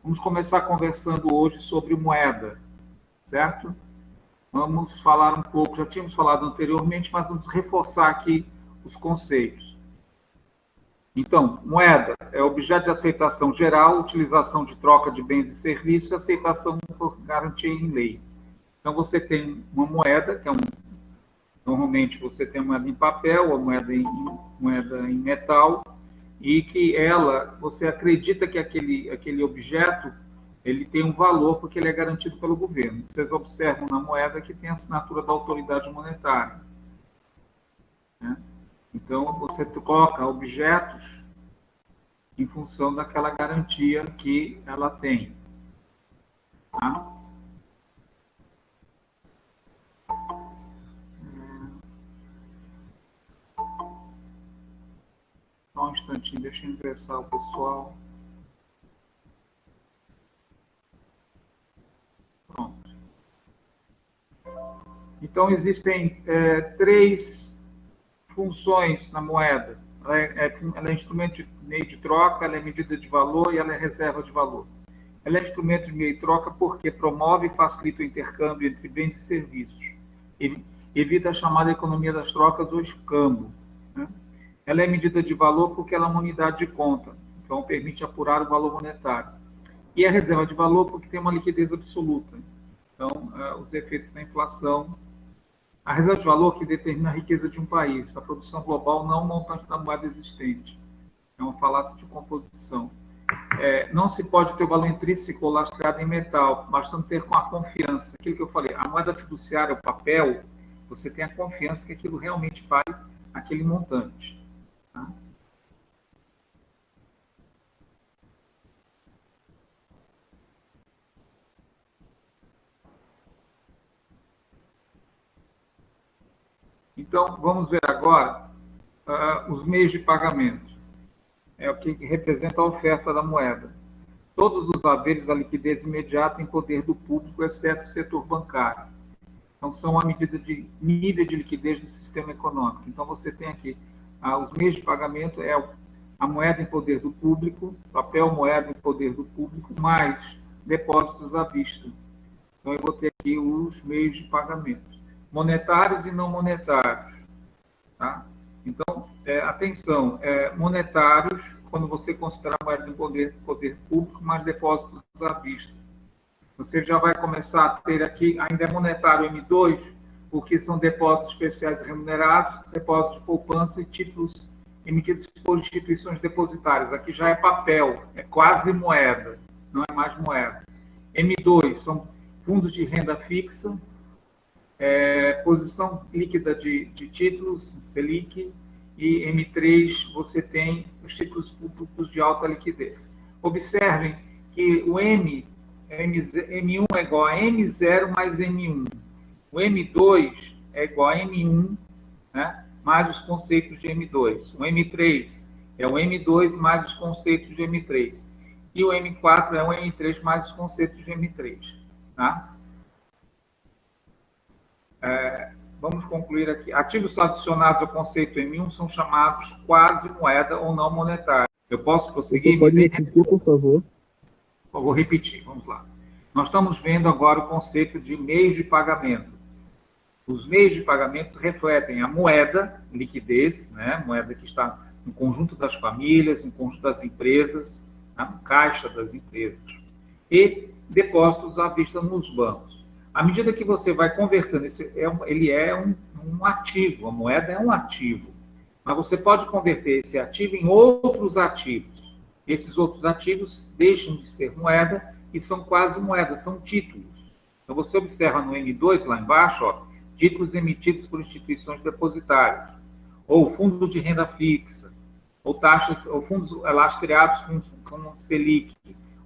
Vamos começar conversando hoje sobre moeda, certo? Vamos falar um pouco, já tínhamos falado anteriormente, mas vamos reforçar aqui os conceitos. Então, moeda é objeto de aceitação geral, utilização de troca de bens e serviços e aceitação por garantia em lei. Então, você tem uma moeda, que é normalmente você tem uma moeda em papel, ou moeda em metal, e que você acredita que aquele objeto, ele tem um valor porque ele é garantido pelo governo. Vocês observam na moeda que tem a assinatura da autoridade monetária, né? Então, você troca objetos em função daquela garantia que ela tem. Tá? Só um instantinho, deixa eu ingressar o pessoal. Pronto. Então, existem três funções na moeda. Ela é instrumento de meio de troca, ela é medida de valor e ela é reserva de valor. Ela é instrumento de meio de troca porque promove e facilita o intercâmbio entre bens e serviços. Evita a chamada economia das trocas ou escambo, né? Ela é medida de valor porque ela é uma unidade de conta, então permite apurar o valor monetário. E é reserva de valor porque tem uma liquidez absoluta. Então, os efeitos da inflação. A reserva de valor que determina a riqueza de um país, a produção global, não o montante da moeda existente. É uma falácia de composição. Não se pode ter o valor intrínseco ou lastreado em metal, bastando ter com a confiança. Aquilo que eu falei, a moeda fiduciária, o papel, você tem a confiança que aquilo realmente vale aquele montante. Tá? Então, vamos ver agora os meios de pagamento. É o que representa a oferta da moeda. Todos os haveres da liquidez imediata em poder do público, exceto o setor bancário. Então, são a medida de nível de liquidez do sistema econômico. Então, você tem aqui os meios de pagamento, a moeda em poder do público, papel moeda em poder do público, mais depósitos à vista. Então, eu vou ter aqui os meios de pagamento, monetários e não monetários. Tá? Então, atenção, monetários, quando você considerar a moeda em poder público, mais depósitos à vista. Você já vai começar a ter aqui, ainda é monetário M2, porque são depósitos especiais remunerados, depósitos de poupança e títulos emitidos por instituições depositárias. Aqui já é papel, é quase moeda, não é mais moeda. M2 são fundos de renda fixa, posição líquida de títulos, Selic, e M3 você tem os títulos públicos de alta liquidez. Observem que o M1 é igual a M0 mais M1. O M2 é igual a M1, né, mais os conceitos de M2. O M3 é o M2 mais os conceitos de M3. E o M4 é o M3 mais os conceitos de M3. Tá? Vamos concluir aqui. Ativos adicionados ao conceito M1 são chamados quase moeda ou não monetária. Eu posso prosseguir? Pode repetir, por favor? Eu vou repetir, vamos lá. Nós estamos vendo agora o conceito de meios de pagamento. Os meios de pagamento refletem a moeda, liquidez, né? Moeda que está no conjunto das famílias, no conjunto das empresas, no caixa das empresas, e depósitos à vista nos bancos. À medida que você vai convertendo, ele é um ativo, a moeda é um ativo, mas você pode converter esse ativo em outros ativos. Esses outros ativos deixam de ser moeda e são quase moeda, são títulos. Então, você observa no M2, lá embaixo, ó, títulos emitidos por instituições depositárias, ou fundos de renda fixa, ou taxas, ou fundos lastreados com Selic,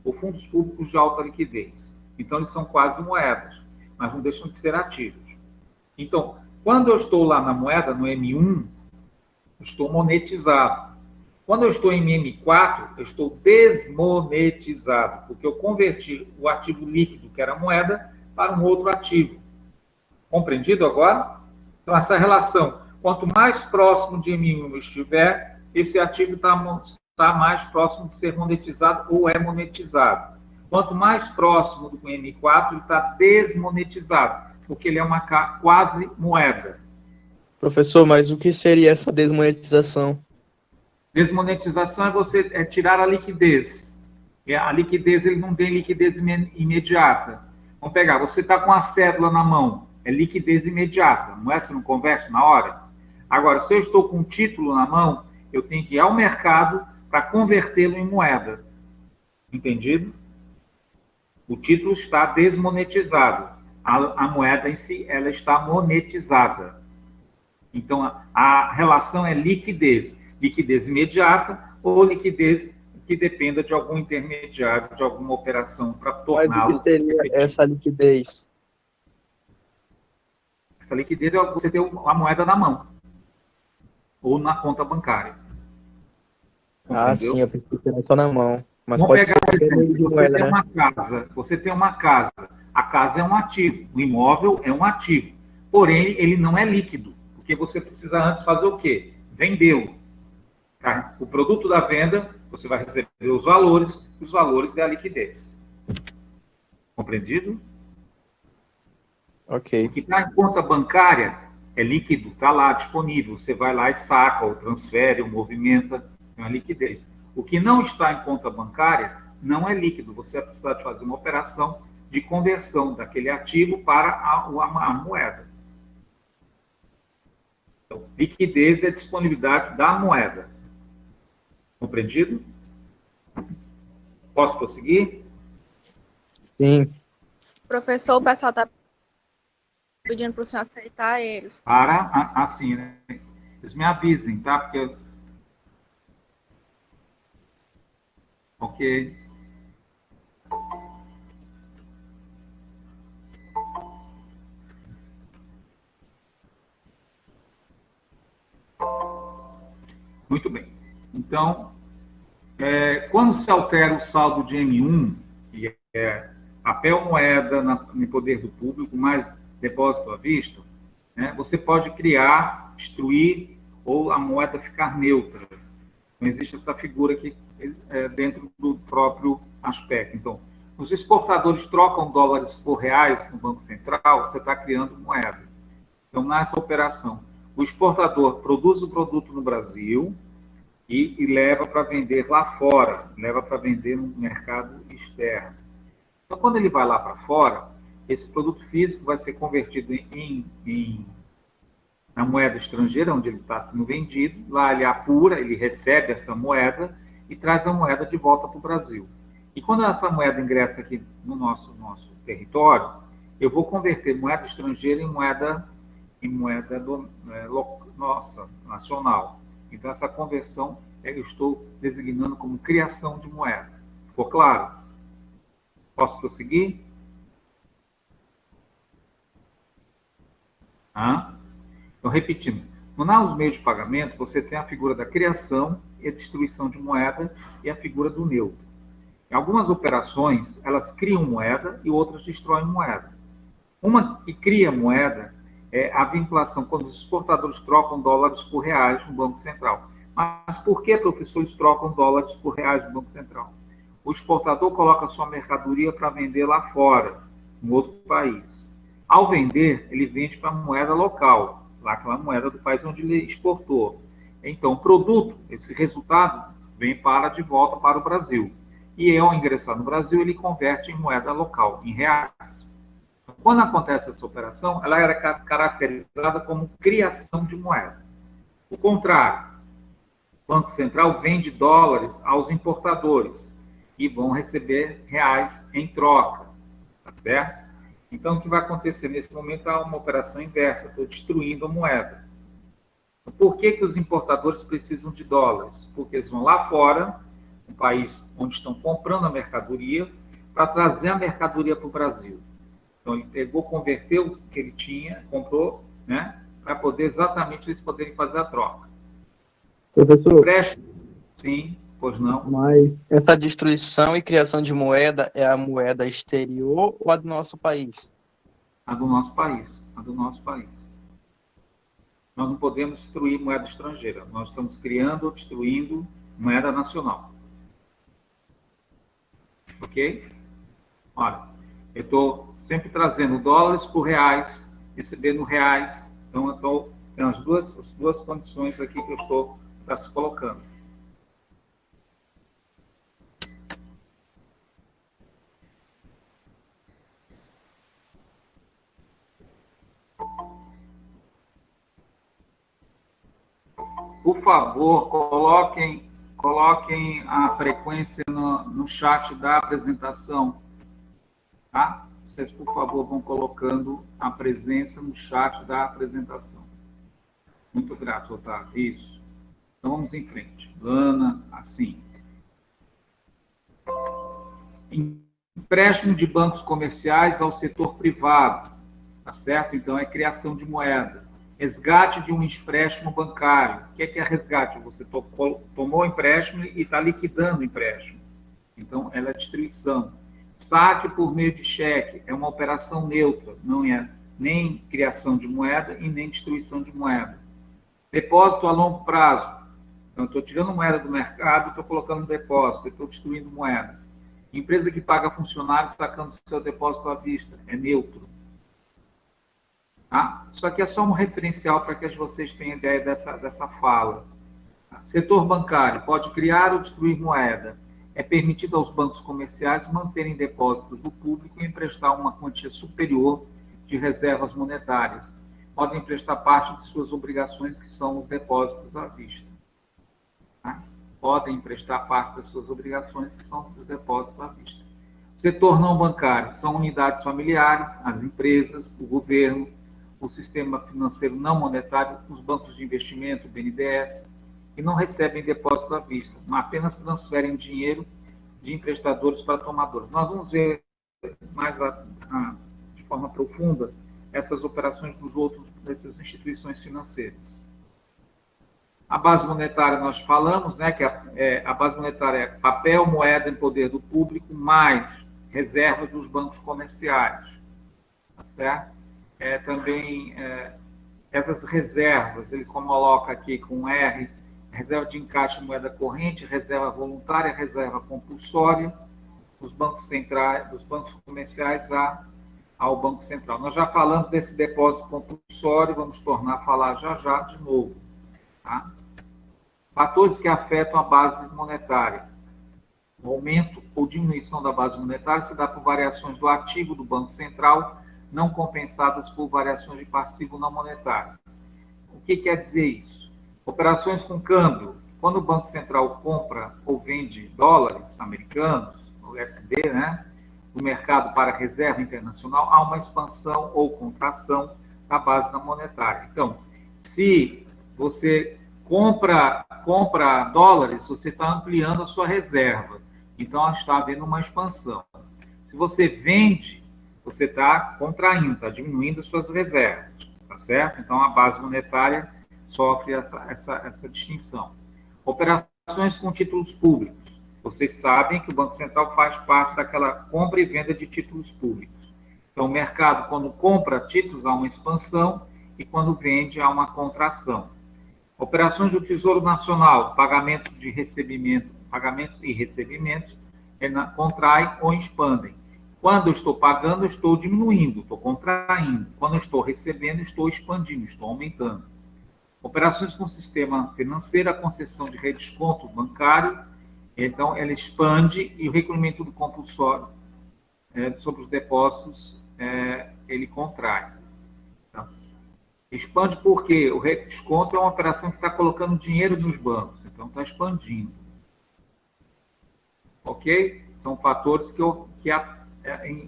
ou fundos públicos de alta liquidez. Então, eles são quase moedas, mas não deixam de ser ativos. Então, quando eu estou lá na moeda, no M1, eu estou monetizado. Quando eu estou em M4, eu estou desmonetizado, porque eu converti o ativo líquido, que era a moeda, para um outro ativo. Compreendido agora? Então, essa relação, quanto mais próximo de M1 eu estiver, esse ativo está mais próximo de ser monetizado ou é monetizado. Quanto mais próximo do M4, ele está desmonetizado, porque ele é uma quase moeda. Professor, mas o que seria essa desmonetização? Desmonetização é você tirar a liquidez. A liquidez, ele não tem liquidez imediata. Vamos pegar, você está com a cédula na mão, é liquidez imediata, não é? Você não converte na hora? Agora, se eu estou com um título na mão, eu tenho que ir ao mercado para convertê-lo em moeda. Entendido? O título está desmonetizado. A moeda em si, ela está monetizada. Então, a relação é liquidez. Liquidez imediata ou liquidez que dependa de algum intermediário, de alguma operação para torná-lo. Mas o que seria essa liquidez? Essa liquidez é você ter a moeda na mão ou na conta bancária. Entendeu? Sim, eu pensei que era só na mão. Mas vamos pode pegar, ser exemplo, de moeda, né? Você tem uma casa. A casa é um ativo. O imóvel é um ativo. Porém, ele não é líquido. Porque você precisa antes fazer o quê? Vendê-lo. Tá? O produto da venda, você vai receber os valores é a liquidez. Compreendido? Ok. O que está em conta bancária é líquido, está lá disponível. Você vai lá e saca, ou transfere, ou movimenta, é uma liquidez. O que não está em conta bancária não é líquido. Você vai precisar de fazer uma operação de conversão daquele ativo para a moeda. Então, liquidez é a disponibilidade da moeda. Compreendido? Posso prosseguir? Sim. Professor, o pessoal está pedindo para o senhor aceitar eles. Assim, né? Eles me avisem, tá? Porque ok. Muito bem. Então, quando se altera o saldo de M1, que é papel moeda no poder do público, mais depósito à vista, né, você pode criar, destruir ou a moeda ficar neutra. Não existe essa figura aqui dentro do próprio aspecto. Então, os exportadores trocam dólares por reais no Banco Central, você está criando moeda. Então, nessa operação, o exportador produz o produto no Brasil e leva para vender lá fora, leva para vender no mercado externo. Então, quando ele vai lá para fora, esse produto físico vai ser convertido na moeda estrangeira, onde ele está sendo vendido. Lá ele apura, ele recebe essa moeda e traz a moeda de volta para o Brasil. E quando essa moeda ingressa aqui no nosso território, eu vou converter moeda estrangeira em moeda nossa, nacional. Então, essa conversão eu estou designando como criação de moeda. Ficou claro? Posso prosseguir? Então, repetindo, nos meios de pagamento, você tem a figura da criação e a destruição de moeda e a figura do neutro. Em algumas operações, elas criam moeda e outras destroem moeda. Uma que cria moeda é a vinculação, quando os exportadores trocam dólares por reais no Banco Central. Mas por que, professor, eles trocam dólares por reais no Banco Central? O exportador coloca sua mercadoria para vender lá fora, em outro país. Ao vender, ele vende para a moeda local, lá aquela moeda do país onde ele exportou. Então, o produto, esse resultado, vem de volta para o Brasil. E ao ingressar no Brasil, ele converte em moeda local, em reais. Quando acontece essa operação, ela era caracterizada como criação de moeda. O contrário, o Banco Central vende dólares aos importadores e vão receber reais em troca, tá certo? Então, o que vai acontecer nesse momento é uma operação inversa, estou destruindo a moeda. Por que os importadores precisam de dólares? Porque eles vão lá fora, um país onde estão comprando a mercadoria, para trazer a mercadoria para o Brasil. Então, ele pegou, converteu o que ele tinha, comprou, né, para poder exatamente eles poderem fazer a troca. Professor, sim, pois não. Mas essa destruição e criação de moeda é a moeda exterior ou a do nosso país? A do nosso país, a do nosso país. Nós não podemos destruir moeda estrangeira. Nós estamos criando ou destruindo moeda nacional. Ok? Olha, eu estou sempre trazendo dólares por reais, recebendo reais. Então, tem as duas condições aqui que eu estou se colocando. Por favor, coloquem a frequência no chat da apresentação, tá? Vocês, por favor, vão colocando a presença no chat da apresentação. Muito grato, Otávio. Isso. Então, vamos em frente. Ana, assim. Empréstimo de bancos comerciais ao setor privado, tá certo? Então, é criação de moeda. Resgate de um empréstimo bancário. O que é resgate? Você tomou o empréstimo e está liquidando o empréstimo. Então, ela é destruição. Saque por meio de cheque é uma operação neutra, não é nem criação de moeda e nem destruição de moeda. Depósito a longo prazo. Então, eu estou tirando moeda do mercado, estou colocando no depósito, estou destruindo moeda. Empresa que paga funcionários sacando seu depósito à vista, é neutro. Tá? Isso aqui é só um referencial para que vocês tenham ideia dessa fala. Setor bancário pode criar ou destruir moeda. É permitido aos bancos comerciais manterem depósitos do público e emprestar uma quantia superior de reservas monetárias. Podem emprestar parte de suas obrigações, que são os depósitos à vista. Tá? Podem emprestar parte das suas obrigações, que são os depósitos à vista. Setor não bancário são unidades familiares, as empresas, o governo, o sistema financeiro não monetário, os bancos de investimento, o BNDES, que não recebem depósito à vista, mas apenas transferem dinheiro de emprestadores para tomadores. Nós vamos ver mais de forma profunda essas operações dessas instituições financeiras. A base monetária nós falamos, né, que a base monetária é papel, moeda em poder do público, mais reservas dos bancos comerciais. Tá certo? Também essas reservas, ele coloca aqui com R, reserva de encaixe de moeda corrente, reserva voluntária, reserva compulsória, dos bancos centrais, dos bancos comerciais ao Banco Central. Nós já falamos desse depósito compulsório, vamos tornar a falar já de novo. Tá? Fatores que afetam a base monetária. O aumento ou diminuição da base monetária se dá por variações do ativo do Banco Central, não compensadas por variações de passivo não monetário. O que quer dizer isso? Operações com câmbio. Quando o Banco Central compra ou vende dólares americanos, USD, né, no mercado para reserva internacional, há uma expansão ou contração da base da monetária. Então, se você compra dólares, você está ampliando a sua reserva. Então, está havendo uma expansão. Se você vende, você está contraindo, está diminuindo as suas reservas, tá certo? Então, a base monetária sofre essa distinção. Operações com títulos públicos. Vocês sabem que o Banco Central faz parte daquela compra e venda de títulos públicos. Então, o mercado, quando compra títulos, há uma expansão e quando vende, há uma contração. Operações do Tesouro Nacional, pagamentos e recebimentos, contraem ou expandem. Quando eu estou pagando, eu estou diminuindo, estou contraindo. Quando eu estou recebendo, estou expandindo, estou aumentando. Operações com sistema financeiro, a concessão de redesconto bancário, então ela expande e o recolhimento do compulsório sobre os depósitos, ele contrai. Então, expande porque o redesconto é uma operação que está colocando dinheiro nos bancos, então está expandindo. Ok? São fatores que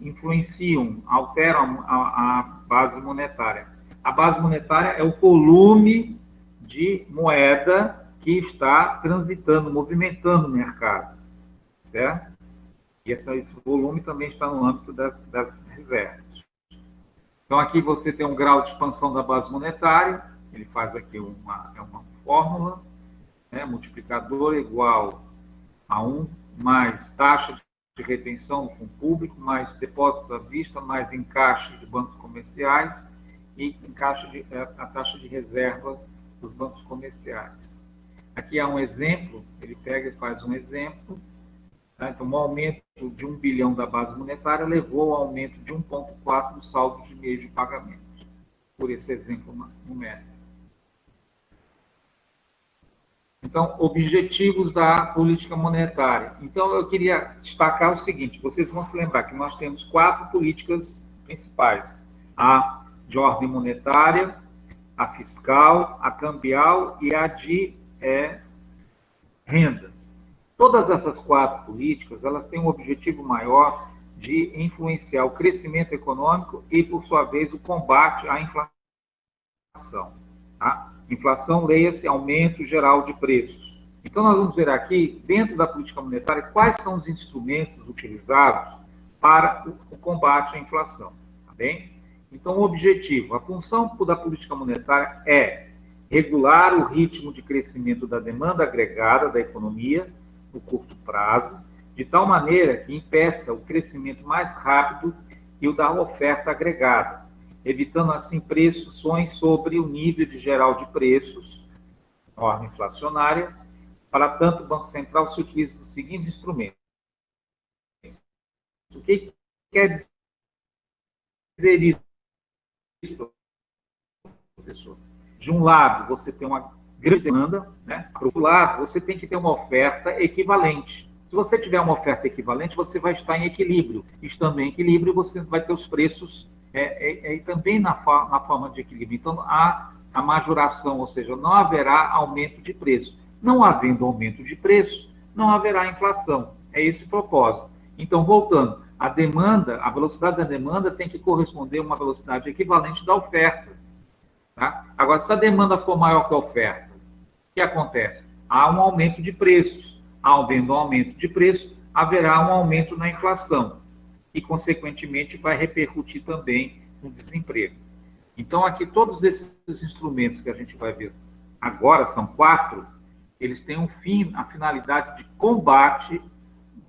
influenciam, alteram a base monetária. A base monetária é o volume de moeda que está transitando, movimentando o mercado, certo? E esse volume também está no âmbito das reservas. Então, aqui você tem um grau de expansão da base monetária, ele faz aqui uma fórmula, né, multiplicador igual a 1 mais taxa de retenção com o público, mais depósitos à vista, mais encaixe de bancos comerciais e a taxa de reserva dos bancos comerciais. Aqui há um exemplo, ele pega e faz um exemplo. Tá? Então, um aumento de 1 bilhão da base monetária levou ao aumento de 1,4 do saldo de meios de pagamento, por esse exemplo numérico. Então, objetivos da política monetária. Então, eu queria destacar o seguinte, vocês vão se lembrar que nós temos 4 políticas principais. A de ordem monetária, a fiscal, a cambial e a de renda. Todas essas 4 políticas, elas têm um objetivo maior de influenciar o crescimento econômico e, por sua vez, o combate à inflação. Tá? Inflação, leia-se, aumento geral de preços. Então, nós vamos ver aqui, dentro da política monetária, quais são os instrumentos utilizados para o combate à inflação. Tá bem? Então, o objetivo, a função da política monetária é regular o ritmo de crescimento da demanda agregada da economia no curto prazo, de tal maneira que impeça o crescimento mais rápido e o da oferta agregada, evitando assim pressões sobre o nível de geral de preços, norma inflacionária. Para tanto, o Banco Central se utiliza dos seguintes instrumentos. O que quer dizer isso, professor? De um lado, você tem uma grande demanda, né? Por outro lado, você tem que ter uma oferta equivalente. Se você tiver uma oferta equivalente, você vai estar em equilíbrio. Estando em equilíbrio, você vai ter os preços também na forma de equilíbrio. Então, há a majoração, ou seja, não haverá aumento de preço. Não havendo aumento de preço, não haverá inflação. É esse o propósito. Então, voltando, a demanda, a velocidade da demanda tem que corresponder a uma velocidade equivalente da oferta. Tá? Agora, se a demanda for maior que a oferta, o que acontece? Há um aumento de preços. Havendo um aumento de preço, haverá um aumento na inflação. E, consequentemente, vai repercutir também no desemprego. Então, aqui, todos esses instrumentos que a gente vai ver agora, são 4, eles têm a finalidade de combate,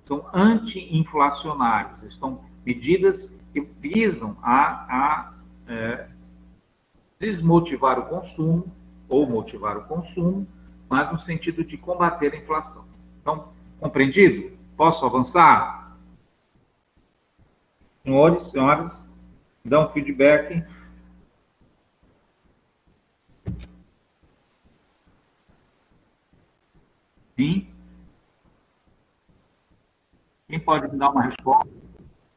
são anti-inflacionários, são medidas que visam a desmotivar o consumo, ou motivar o consumo, mas no sentido de combater a inflação. Então, compreendido? Posso avançar? Senhores, senhoras, dão feedback. Sim? Quem pode me dar uma resposta?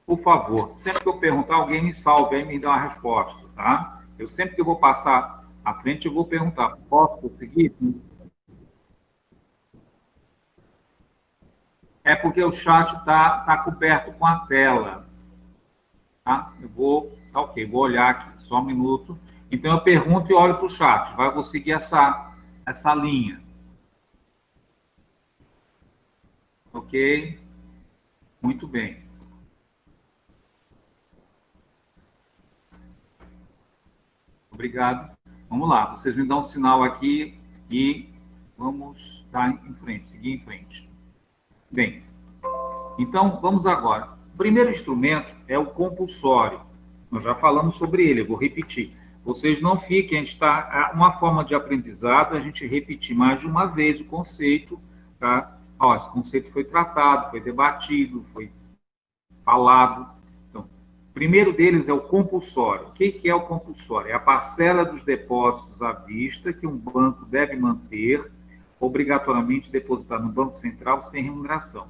Por favor, sempre que eu perguntar, alguém me salve aí e me dá uma resposta, tá? Eu sempre que eu vou passar à frente, eu vou perguntar, posso prosseguir? É porque o chat está coberto com a tela. Tá? Tá ok, vou olhar aqui, só um minuto. Então, eu pergunto e olho para o chat. Vou seguir essa linha. Ok? Muito bem. Obrigado. Vamos lá, vocês me dão um sinal aqui e vamos seguir em frente. Bem, então vamos agora. O primeiro instrumento é o compulsório. Nós já falamos sobre ele, eu vou repetir. Vocês não fiquem, uma forma de aprendizado, a gente repetir mais de uma vez o conceito, tá? Esse conceito foi tratado, foi debatido, foi falado. Então, o primeiro deles é o compulsório. O que é o compulsório? É a parcela dos depósitos à vista que um banco deve manter obrigatoriamente depositado no Banco Central sem remuneração.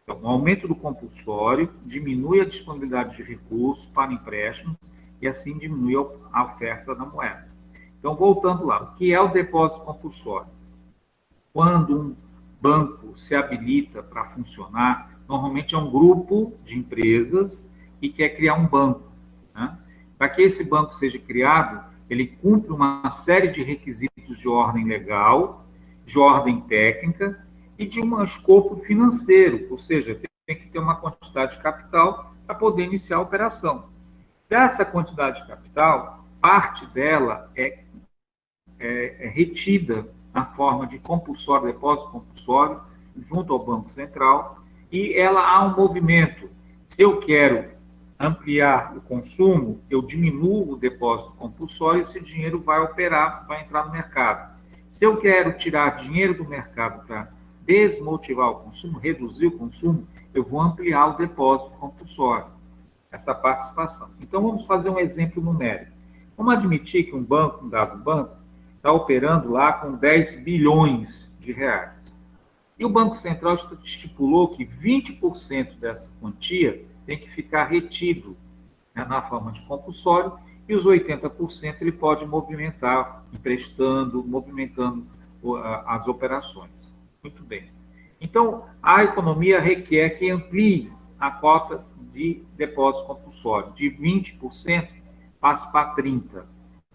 Então, o aumento do compulsório diminui a disponibilidade de recursos para empréstimos e assim diminui a oferta da moeda. Então, voltando lá, o que é o depósito compulsório? Quando um banco se habilita para funcionar, normalmente é um grupo de empresas que quer criar um banco. Né? Para que esse banco seja criado, ele cumpre uma série de requisitos de ordem legal, de ordem técnica e de um escopo financeiro, ou seja, tem que ter uma quantidade de capital para poder iniciar a operação. Dessa quantidade de capital, parte dela é retida na forma de compulsório, depósito compulsório, junto ao Banco Central, e ela há um movimento. Se eu quero ampliar o consumo, eu diminuo o depósito compulsório e esse dinheiro vai operar, vai entrar no mercado. Se eu quero tirar dinheiro do mercado para desmotivar o consumo, reduzir o consumo, eu vou ampliar o depósito compulsório, essa participação. Então, vamos fazer um exemplo numérico. Vamos admitir que um dado banco, está operando lá com 10 bilhões de reais. E o Banco Central estipulou que 20% dessa quantia tem que ficar retido, né, na forma de compulsório, e os 80% ele pode movimentar, emprestando, movimentando as operações. Muito bem. Então, a economia requer que amplie a cota de depósito compulsório. De 20% passe para 30%.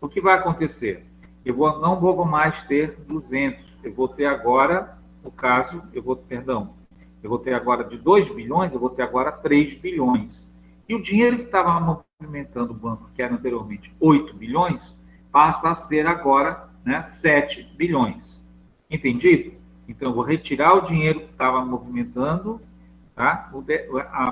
O que vai acontecer? Não vou mais ter 200. Eu vou ter agora, no caso, eu vou ter agora de 2 bilhões, eu vou ter agora 3 bilhões. E o dinheiro que estava movimentando o banco, que era anteriormente 8 bilhões, passa a ser agora, né, 7 bilhões. Entendido? Então, eu vou retirar o dinheiro que estava movimentando, tá,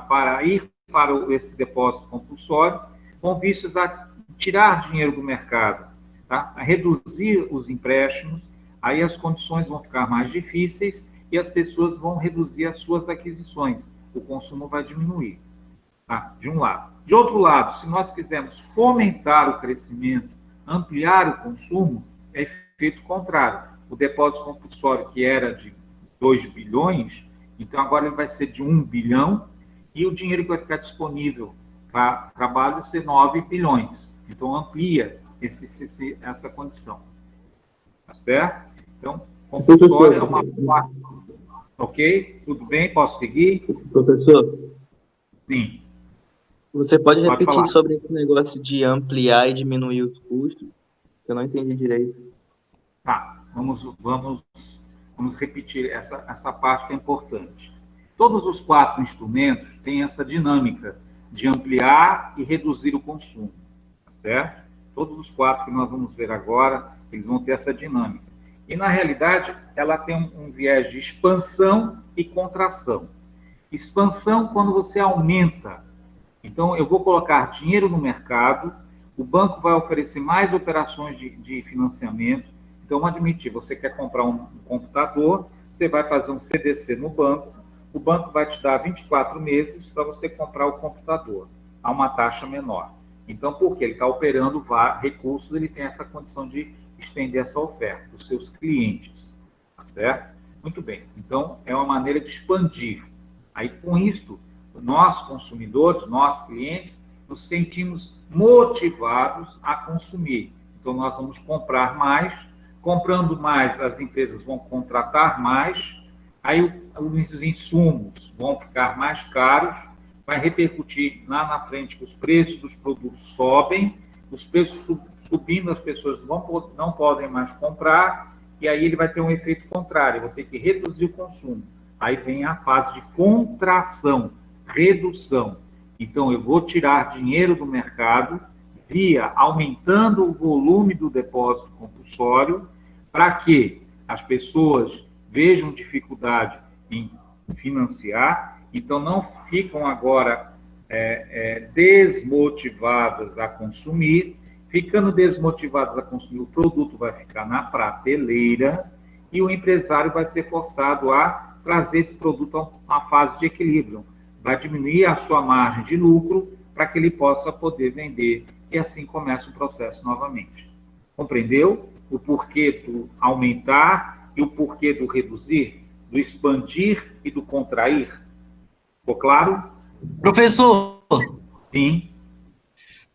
para ir para esse depósito compulsório, com vistas a tirar dinheiro do mercado, tá, a reduzir os empréstimos, aí as condições vão ficar mais difíceis e as pessoas vão reduzir as suas aquisições, o consumo vai diminuir. Tá? De um lado. De outro lado, se nós quisermos fomentar o crescimento, ampliar o consumo, é efeito contrário. O depósito compulsório, que era de 2 bilhões, então agora ele vai ser de 1 bilhão, e o dinheiro que vai ficar disponível para trabalho vai ser 9 bilhões. Então, amplia essa condição. Tá certo? Então, compulsório é uma parte. Ok? Tudo bem? Posso seguir? Professor? Sim. Você pode repetir falar sobre esse negócio de ampliar e diminuir os custos? Eu não entendi direito. Tá, vamos repetir essa parte que é importante. Todos os 4 instrumentos têm essa dinâmica de ampliar e reduzir o consumo, tá certo? Todos os 4 que nós vamos ver agora, eles vão ter essa dinâmica. E, na realidade, ela tem um viés de expansão e contração. Expansão quando você aumenta. Então, eu vou colocar dinheiro no mercado, o banco vai oferecer mais operações de financiamento. Então, admitir, você quer comprar um computador, você vai fazer um CDC no banco, o banco vai te dar 24 meses para você comprar o computador, a uma taxa menor. Então, porque ele está operando recursos, ele tem essa condição de estender essa oferta para os seus clientes, tá certo? Muito bem. Então, é uma maneira de expandir. Aí, com isto, nós, consumidores, nós, clientes, nos sentimos motivados a consumir. Então, nós vamos comprar mais. Comprando mais, as empresas vão contratar mais. Aí, os insumos vão ficar mais caros. Vai repercutir lá na frente que os preços dos produtos sobem. Os preços subindo, as pessoas não podem mais comprar. E aí, ele vai ter um efeito contrário. Vou ter que reduzir o consumo. Aí vem a fase de contração, redução. Então, eu vou tirar dinheiro do mercado via aumentando o volume do depósito compulsório para que as pessoas vejam dificuldade em financiar, então não ficam agora desmotivadas a consumir. Ficando desmotivadas a consumir, o produto vai ficar na prateleira e o empresário vai ser forçado a trazer esse produto a uma fase de equilíbrio. Vai diminuir a sua margem de lucro para que ele possa poder vender e assim começa o processo novamente. Compreendeu o porquê do aumentar e o porquê do reduzir, do expandir e do contrair? Ficou claro? Professor, Sim.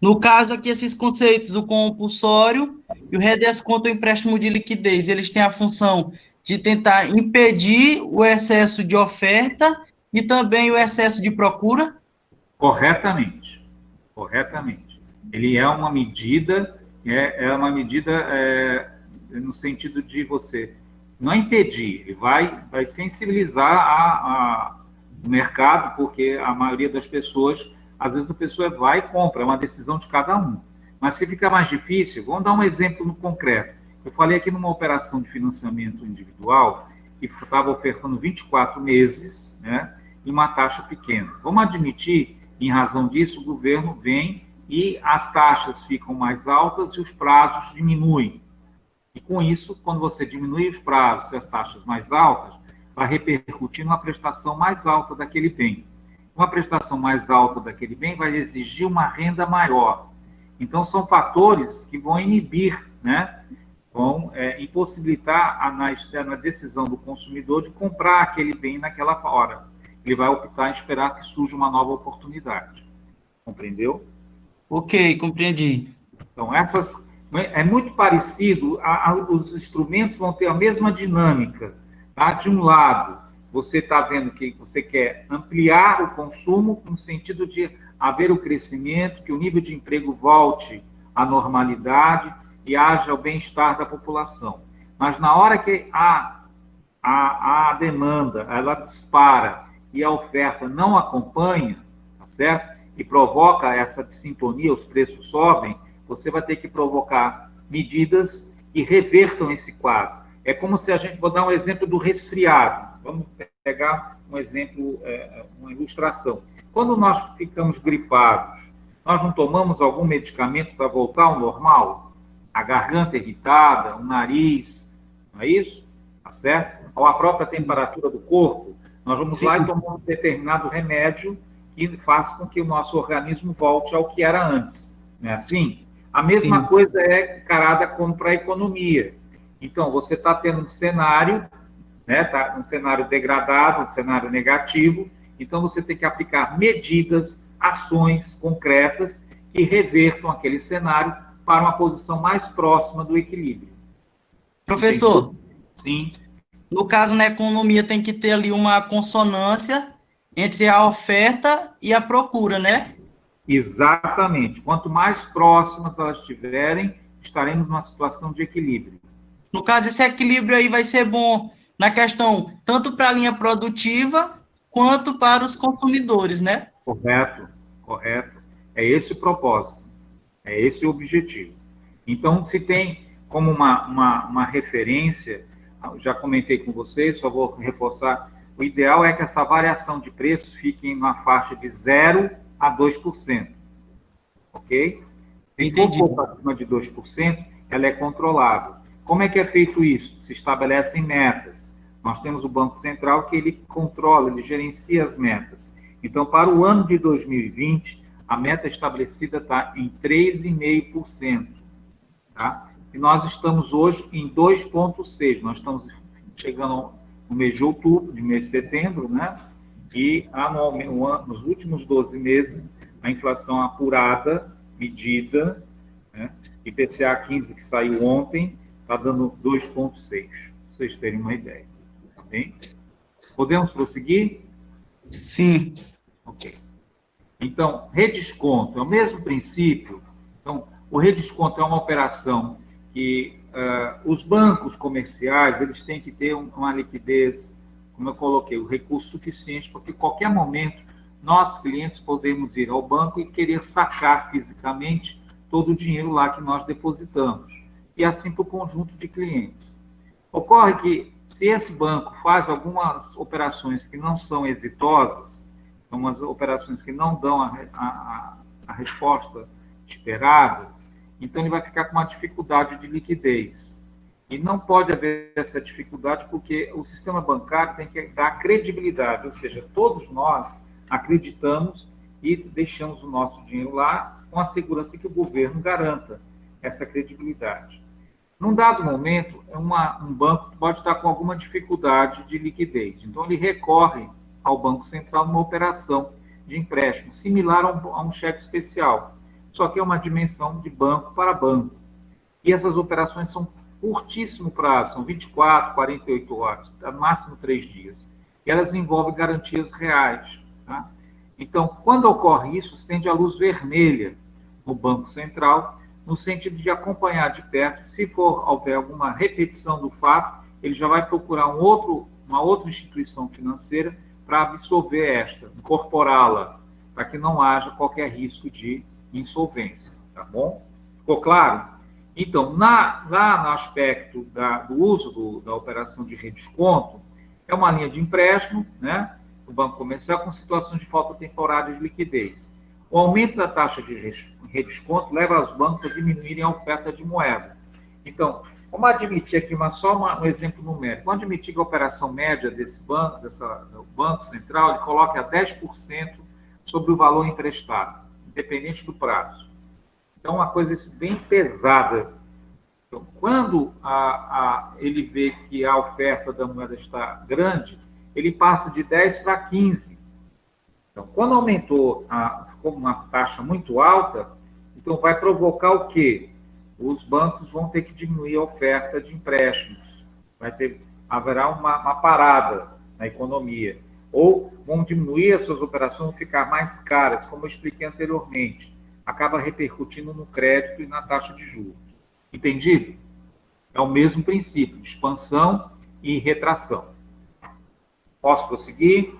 no caso aqui, esses conceitos, o compulsório e o redesconto ou empréstimo de liquidez, eles têm a função de tentar impedir o excesso de oferta e também o excesso de procura? Corretamente. Ele é uma medida, no sentido de você não impedir, ele vai sensibilizar o mercado, porque a maioria das pessoas, às vezes a pessoa vai e compra, é uma decisão de cada um. Mas se fica mais difícil, vamos dar um exemplo no concreto. Eu falei aqui numa operação de financiamento individual, que estava ofertando 24 meses, né, e uma taxa pequena. Vamos admitir, em razão disso, o governo vem e as taxas ficam mais altas e os prazos diminuem. E com isso, quando você diminui os prazos e as taxas mais altas, vai repercutir numa prestação mais alta daquele bem. Uma prestação mais alta daquele bem vai exigir uma renda maior. Então, são fatores que vão inibir, né? Vão impossibilitar na decisão do consumidor de comprar aquele bem naquela hora. Ele vai optar em esperar que surja uma nova oportunidade. Compreendeu? Ok, compreendi. Então, é muito parecido, os instrumentos vão ter a mesma dinâmica. Tá? De um lado, você está vendo que você quer ampliar o consumo no sentido de haver o crescimento, que o nível de emprego volte à normalidade e haja o bem-estar da população. Mas na hora que a demanda ela dispara e a oferta não acompanha, tá certo? E provoca essa dissintonia, os preços sobem, você vai ter que provocar medidas que revertam esse quadro. É como se vou dar um exemplo do resfriado. Vamos pegar um exemplo, uma ilustração. Quando nós ficamos gripados, nós não tomamos algum medicamento para voltar ao normal? A garganta irritada, o nariz, não é isso? Tá certo? Ou a própria temperatura do corpo, nós vamos lá e tomamos um determinado remédio que faz com que o nosso organismo volte ao que era antes. Não é assim? A mesma coisa é encarada como para a economia. Então, você está tendo um cenário, né, um cenário degradado, um cenário negativo, então você tem que aplicar medidas, ações concretas que revertam aquele cenário para uma posição mais próxima do equilíbrio. Professor, sim. No caso, na economia, tem que ter ali uma consonância entre a oferta e a procura, né? Exatamente. Quanto mais próximas elas estiverem, estaremos numa situação de equilíbrio. No caso, esse equilíbrio aí vai ser bom na questão tanto para a linha produtiva quanto para os consumidores, né? Correto, correto. É esse o propósito, é esse o objetivo. Então, se tem como uma referência, já comentei com vocês, só vou reforçar, o ideal é que essa variação de preço fique em uma faixa de 0% a 2%. Ok? Se for acima de 2%, ela é controlável. Como é que é feito isso? Se estabelecem metas. Nós temos o Banco Central que ele controla, ele gerencia as metas. Então, para o ano de 2020, a meta estabelecida está em 3,5%. Tá? E nós estamos hoje em 2,6%. Nós estamos chegando no mês de outubro, no mês de setembro, né? E anualmente, nos últimos 12 meses, a inflação apurada, medida, né? IPCA 15 que saiu ontem, está dando 2,6%, para vocês terem uma ideia. Tá bem? Podemos prosseguir? Sim. Ok. Então, redesconto, é o mesmo princípio. Então, o redesconto é uma operação que os bancos comerciais, eles têm que ter uma liquidez, como eu coloquei, o recurso suficiente, porque em qualquer momento, nós, clientes, podemos ir ao banco e querer sacar fisicamente todo o dinheiro lá que nós depositamos. E assim para o conjunto de clientes. Ocorre que, se esse banco faz algumas operações que não são exitosas, umas operações que não dão a resposta esperada, então ele vai ficar com uma dificuldade de liquidez. E não pode haver essa dificuldade porque o sistema bancário tem que dar credibilidade, ou seja, todos nós acreditamos e deixamos o nosso dinheiro lá com a segurança que o governo garanta essa credibilidade. Num dado momento, um banco pode estar com alguma dificuldade de liquidez. Então, ele recorre ao Banco Central numa operação de empréstimo, similar a um cheque especial, só que é uma dimensão de banco para banco. E essas operações são curtíssimo prazo, são 24, 48 horas, no máximo 3 dias. E elas envolvem garantias reais. Tá? Então, quando ocorre isso, acende a luz vermelha no Banco Central, no sentido de acompanhar de perto. Se houver alguma repetição do fato, ele já vai procurar uma outra instituição financeira para absorver incorporá-la, para que não haja qualquer risco de insolvência. Tá bom? Ficou claro? Então, lá no aspecto do uso da operação de redesconto, é uma linha de empréstimo, né, do Banco Comercial com situações de falta temporária de liquidez. O aumento da taxa de redesconto leva os bancos a diminuírem a oferta de moeda. Então, Vamos admitir aqui um exemplo numérico. Vamos admitir que a operação média desse banco, do Banco Central, ele coloque a 10% sobre o valor emprestado, independente do prazo. Então, é uma coisa bem pesada. Então, quando ele vê que a oferta da moeda está grande, ele passa de 10 para 15. Então, quando aumentou, ficou uma taxa muito alta, então vai provocar o quê? Os bancos vão ter que diminuir a oferta de empréstimos. Haverá uma parada na economia. Ou vão diminuir as suas operações, vão ficar mais caras, como eu expliquei anteriormente. Acaba repercutindo no crédito e na taxa de juros. Entendido? É o mesmo princípio, de expansão e retração. Posso prosseguir?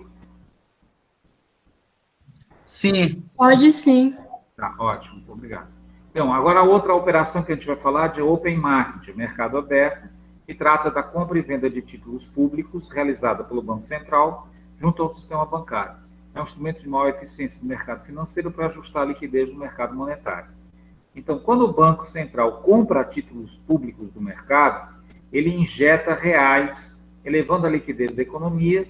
Sim. Pode sim. Tá, ótimo, muito obrigado. Então, agora a outra operação que a gente vai falar de Open Market, mercado aberto, que trata da compra e venda de títulos públicos realizada pelo Banco Central junto ao sistema bancário. É um instrumento de maior eficiência do mercado financeiro para ajustar a liquidez do mercado monetário. Então, quando o Banco Central compra títulos públicos do mercado, ele injeta reais, elevando a liquidez da economia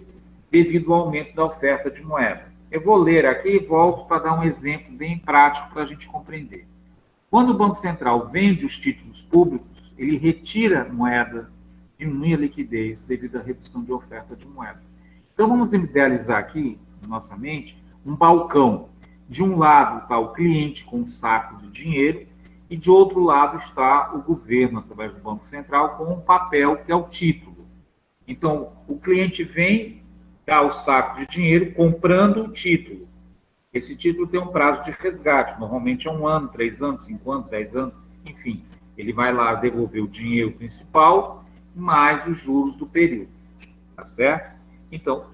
devido ao aumento da oferta de moeda. Eu vou ler aqui e volto para dar um exemplo bem prático para a gente compreender. Quando o Banco Central vende os títulos públicos, ele retira moeda, diminui a liquidez devido à redução de oferta de moeda. Então, vamos idealizar aqui, na nossa mente, um balcão. De um lado está o cliente com um saco de dinheiro e de outro lado está o governo, através do Banco Central, com um papel que é o título. Então, o cliente vem, dá o saco de dinheiro comprando o título. Esse título tem um prazo de resgate, normalmente é 1 ano, 3 anos, 5 anos, 10 anos, enfim. Ele vai lá devolver o dinheiro principal mais os juros do período, tá certo? Então,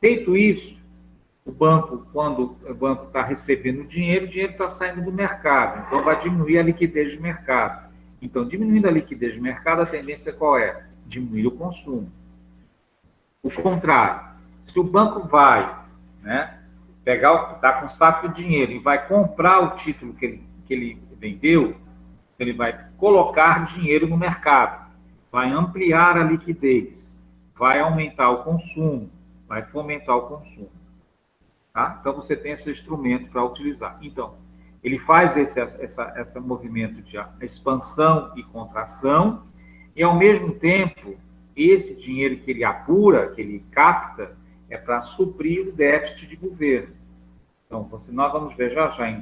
feito isso, o banco, quando o banco está recebendo o dinheiro está saindo do mercado, então vai diminuir a liquidez de mercado. Então, diminuindo a liquidez de mercado, a tendência qual é? Diminuir o consumo. O contrário, se o banco vai, está com um saco de dinheiro e vai comprar o título que ele vendeu, ele vai colocar dinheiro no mercado, vai ampliar a liquidez, vai aumentar o consumo, vai fomentar o consumo. Tá? Então, você tem esse instrumento para utilizar. Então, ele faz esse movimento de expansão e contração, e, ao mesmo tempo, esse dinheiro que ele apura, que ele capta, é para suprir o déficit de governo. Então, nós vamos ver já em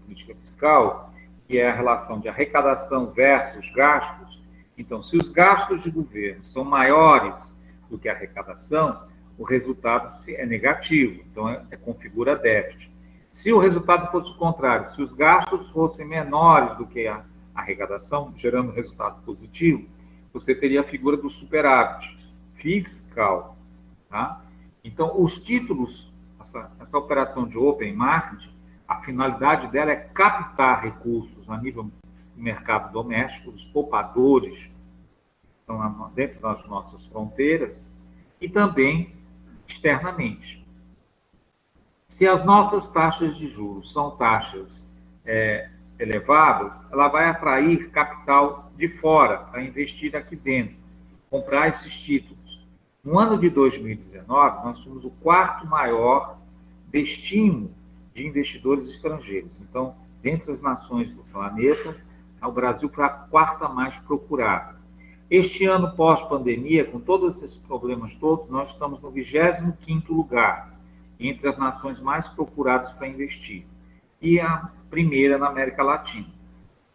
política fiscal, que é a relação de arrecadação versus gastos. Então, se os gastos de governo são maiores do que a arrecadação, o resultado é negativo, então configura déficit. Se o resultado fosse o contrário, se os gastos fossem menores do que a arrecadação, gerando resultado positivo, você teria a figura do superávit fiscal. Tá? Então, os títulos, essa operação de Open Market, a finalidade dela é captar recursos a nível do mercado doméstico, os poupadores estão dentro das nossas fronteiras, e também externamente. Se as nossas taxas de juros são taxas elevadas, ela vai atrair capital de fora para investir aqui dentro, comprar esses títulos. No ano de 2019, nós somos o 4º maior destino de investidores estrangeiros. Então, dentre as nações do planeta, o Brasil foi a 4ª mais procurada. Este ano pós-pandemia, com todos esses problemas todos, nós estamos no 25º lugar, entre as nações mais procuradas para investir. E a primeira na América Latina.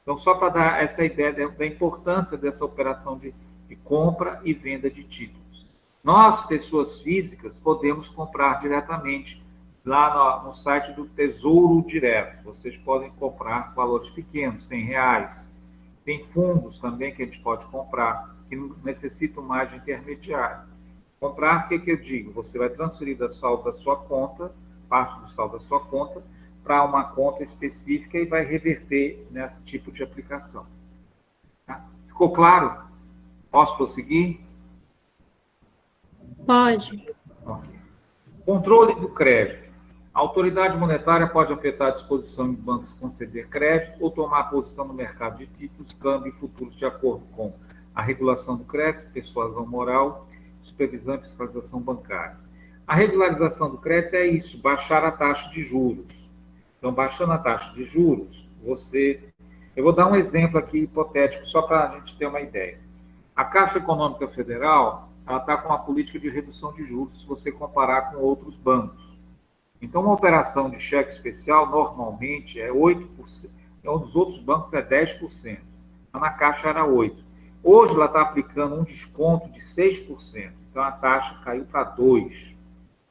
Então, só para dar essa ideia da importância dessa operação de compra e venda de títulos. Nós, pessoas físicas, podemos comprar diretamente lá no site do Tesouro Direto. Vocês podem comprar valores pequenos, R$100. Tem fundos também que a gente pode comprar, que não necessitam mais de intermediário. Comprar, o que eu digo? Você vai transferir da saldo da sua conta, parte do saldo da sua conta, para uma conta específica e vai reverter nesse tipo de aplicação. Tá? Ficou claro? Posso prosseguir? Pode. Okay. Controle do crédito. A autoridade monetária pode afetar a disposição de bancos conceder crédito ou tomar posição no mercado de títulos, câmbio e futuros de acordo com a regulação do crédito, persuasão moral, supervisão e fiscalização bancária. A regularização do crédito é isso, baixar a taxa de juros. Então, baixando a taxa de juros, eu vou dar um exemplo aqui hipotético, só para a gente ter uma ideia. A Caixa Econômica Federal, ela está com uma política de redução de juros, se você comparar com outros bancos. Então, uma operação de cheque especial, normalmente, é 8%. Nos outros bancos é 10%. Na Caixa era 8%. Hoje, ela está aplicando um desconto de 6%. Então, a taxa caiu para 2%.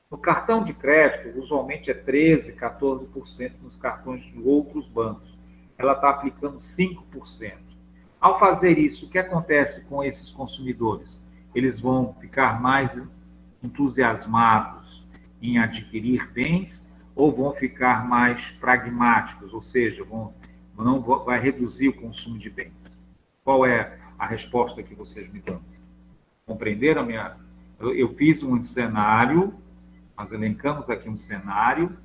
No cartão de crédito, usualmente é 13%, 14% nos cartões de outros bancos. Ela está aplicando 5%. Ao fazer isso, o que acontece com esses consumidores? Eles vão ficar mais entusiasmados em adquirir bens ou vão ficar mais pragmáticos, ou seja, vai reduzir o consumo de bens? Qual é a resposta que vocês me dão? Compreenderam? Eu fiz um cenário, nós elencamos aqui um cenário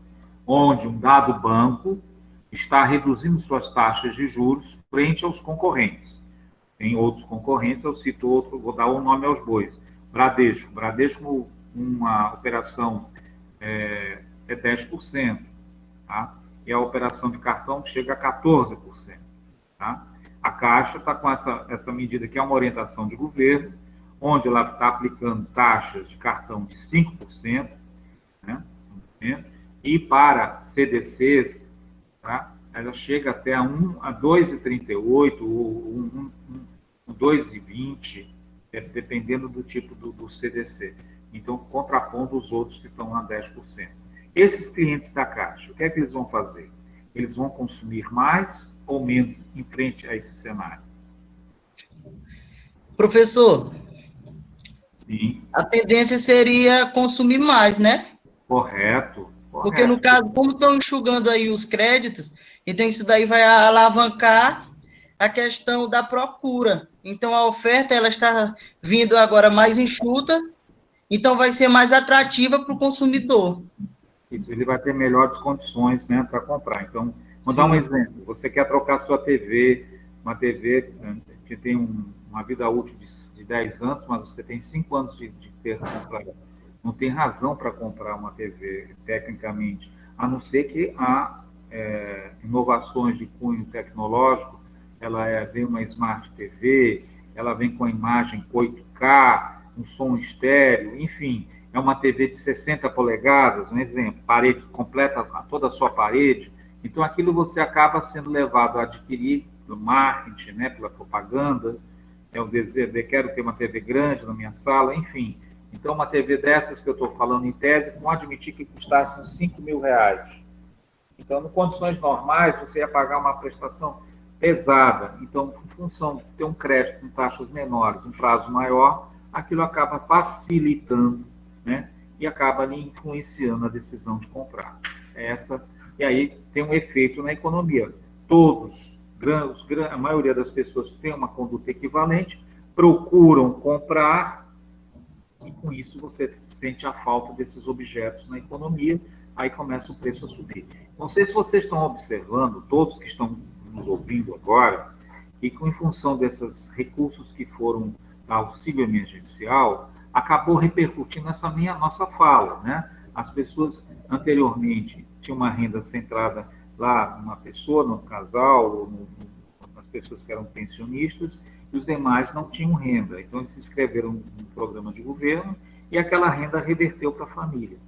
onde um dado banco está reduzindo suas taxas de juros frente aos concorrentes. Tem outros concorrentes, eu cito outro, vou dar um nome aos bois. Bradesco. Bradesco, uma operação é 10%, tá? E a operação de cartão chega a 14%. Tá? A Caixa está com essa medida que é uma orientação de governo, onde ela está aplicando taxas de cartão de 5%, né? E para CDCs, tá? Ela chega até a 2,38 ou 2,20, dependendo do tipo do CDC. Então, contrapondo os outros que estão a 10%. Esses clientes da Caixa, o que é que eles vão fazer? Eles vão consumir mais ou menos em frente a esse cenário? Professor, Sim. A tendência seria consumir mais, né? Correto. Porque, no caso, como estão enxugando aí os créditos, então isso daí vai alavancar a questão da procura. Então, a oferta ela está vindo agora mais enxuta, então vai ser mais atrativa para o consumidor. Isso, ele vai ter melhores condições, né, para comprar. Então, vou dar um exemplo. Você quer trocar sua TV, uma TV que tem uma vida útil de 10 anos, mas você tem 5 anos de ter comprado. Não tem razão para comprar uma TV, tecnicamente, a não ser que há inovações de cunho tecnológico. Ela vem uma Smart TV, ela vem com a imagem 8K, um som estéreo, enfim, é uma TV de 60 polegadas, um exemplo, parede completa, toda a sua parede. Então, aquilo você acaba sendo levado a adquirir no marketing, né, pela propaganda, o desejo de quero ter uma TV grande na minha sala, enfim. Então, uma TV dessas que eu estou falando em tese, vão admitir que custasse uns R$5.000. Então, em condições normais, você ia pagar uma prestação pesada. Então, em função de ter um crédito com taxas menores, um prazo maior, aquilo acaba facilitando, né? E acaba ali influenciando a decisão de comprar. E aí tem um efeito na economia. A maioria das pessoas que tem uma conduta equivalente procuram comprar e com isso você sente a falta desses objetos na economia, aí começa o preço a subir. Não sei se vocês estão observando, todos que estão nos ouvindo agora, e que em função desses recursos que foram da auxílio emergencial, acabou repercutindo nessa nossa fala, né? As pessoas anteriormente tinham uma renda centrada lá numa pessoa, num casal, ou nas pessoas que eram pensionistas, e os demais não tinham renda. Então, eles se inscreveram no programa de governo e aquela renda reverteu para a família.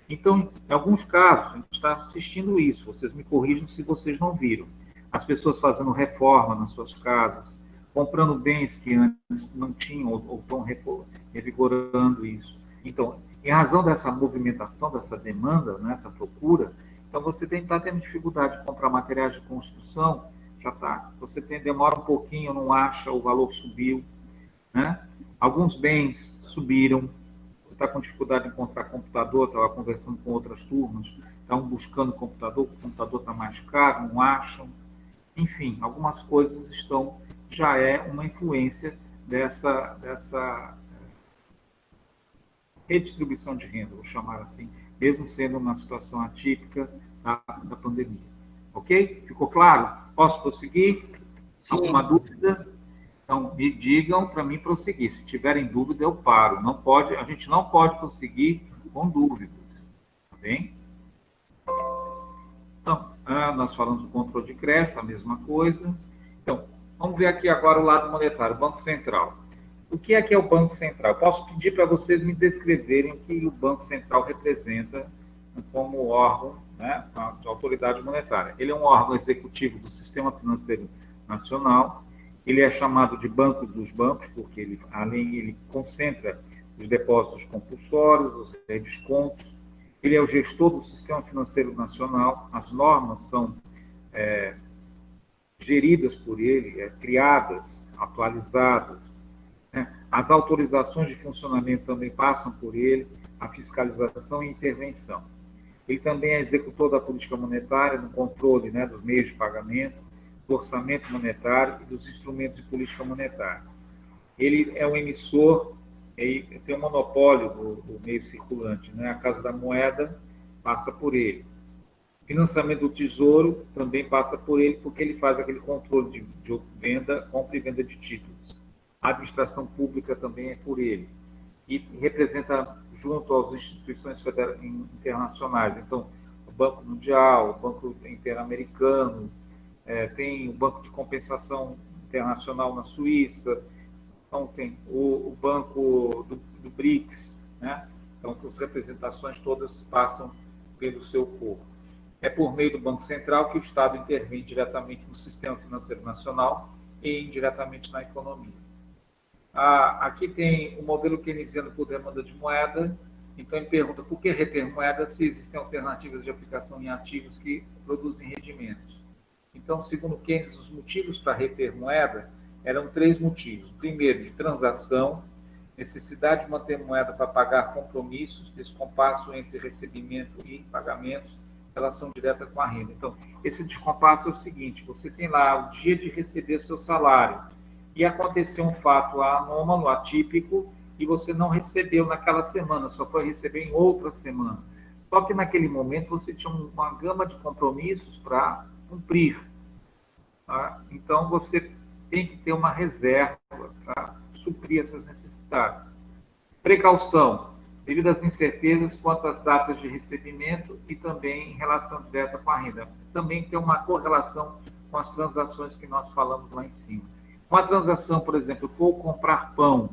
Então, em alguns casos, a gente está assistindo isso, vocês me corrijam se vocês não viram. As pessoas fazendo reforma nas suas casas, comprando bens que antes não tinham ou estão revigorando isso. Então, em razão dessa movimentação, dessa demanda, né, essa procura, então você está tendo dificuldade de comprar materiais de construção, já está. Você demora um pouquinho, não acha, o valor subiu, né? Alguns bens subiram, você está com dificuldade de encontrar computador, estava conversando com outras turmas, estavam buscando computador, o computador está mais caro, não acham. Enfim, algumas coisas já é uma influência dessa redistribuição de renda, vou chamar assim, mesmo sendo uma situação atípica da pandemia. Ok? Ficou claro? Posso prosseguir? Sim. Alguma dúvida? Então, me digam para mim prosseguir. Se tiverem dúvida, eu paro. Não pode, a gente não pode prosseguir com dúvidas. Tá bem? Então, nós falamos do controle de crédito, a mesma coisa. Então, vamos ver aqui agora o lado monetário, o Banco Central. O que é o Banco Central? Eu posso pedir para vocês me descreverem o que o Banco Central representa como órgão, né, de autoridade monetária. Ele é um órgão executivo do Sistema Financeiro Nacional. Ele é chamado de Banco dos Bancos, porque ele concentra os depósitos compulsórios, os redescontos. Ele é o gestor do Sistema Financeiro Nacional. As normas são geridas por ele, criadas, atualizadas. As autorizações de funcionamento também passam por ele, a fiscalização e intervenção. Ele também é executor da política monetária, no controle, né, dos meios de pagamento, do orçamento monetário e dos instrumentos de política monetária. Ele é um emissor, ele tem um monopólio do meio circulante, né? A Casa da Moeda passa por ele. Financiamento do Tesouro também passa por ele, porque ele faz aquele controle de venda, compra e venda de títulos. A administração pública também é por ele. E representa, junto às instituições internacionais, então, o Banco Mundial, o Banco Interamericano, tem o Banco de Compensação Internacional na Suíça, então tem o Banco do BRICS, né? Então, as representações todas passam pelo seu corpo. É por meio do Banco Central que o Estado intervém diretamente no sistema financeiro nacional e indiretamente na economia. Aqui tem o modelo keynesiano por demanda de moeda. Então, ele pergunta por que reter moeda se existem alternativas de aplicação em ativos que produzem rendimentos. Então, segundo Keynes, os motivos para reter moeda eram 3 motivos. Primeiro, de transação, necessidade de manter moeda para pagar compromissos, descompasso entre recebimento e pagamentos, relação direta com a renda. Então, esse descompasso é o seguinte: você tem lá o dia de receber seu salário e aconteceu um fato anômalo, atípico, e você não recebeu naquela semana, só foi receber em outra semana. Só que naquele momento você tinha uma gama de compromissos para cumprir. Tá? Então, você tem que ter uma reserva para suprir essas necessidades. Precaução, devido às incertezas quanto às datas de recebimento e também em relação direta com a renda. Também tem uma correlação com as transações que nós falamos lá em cima. Uma transação, por exemplo, eu vou comprar pão,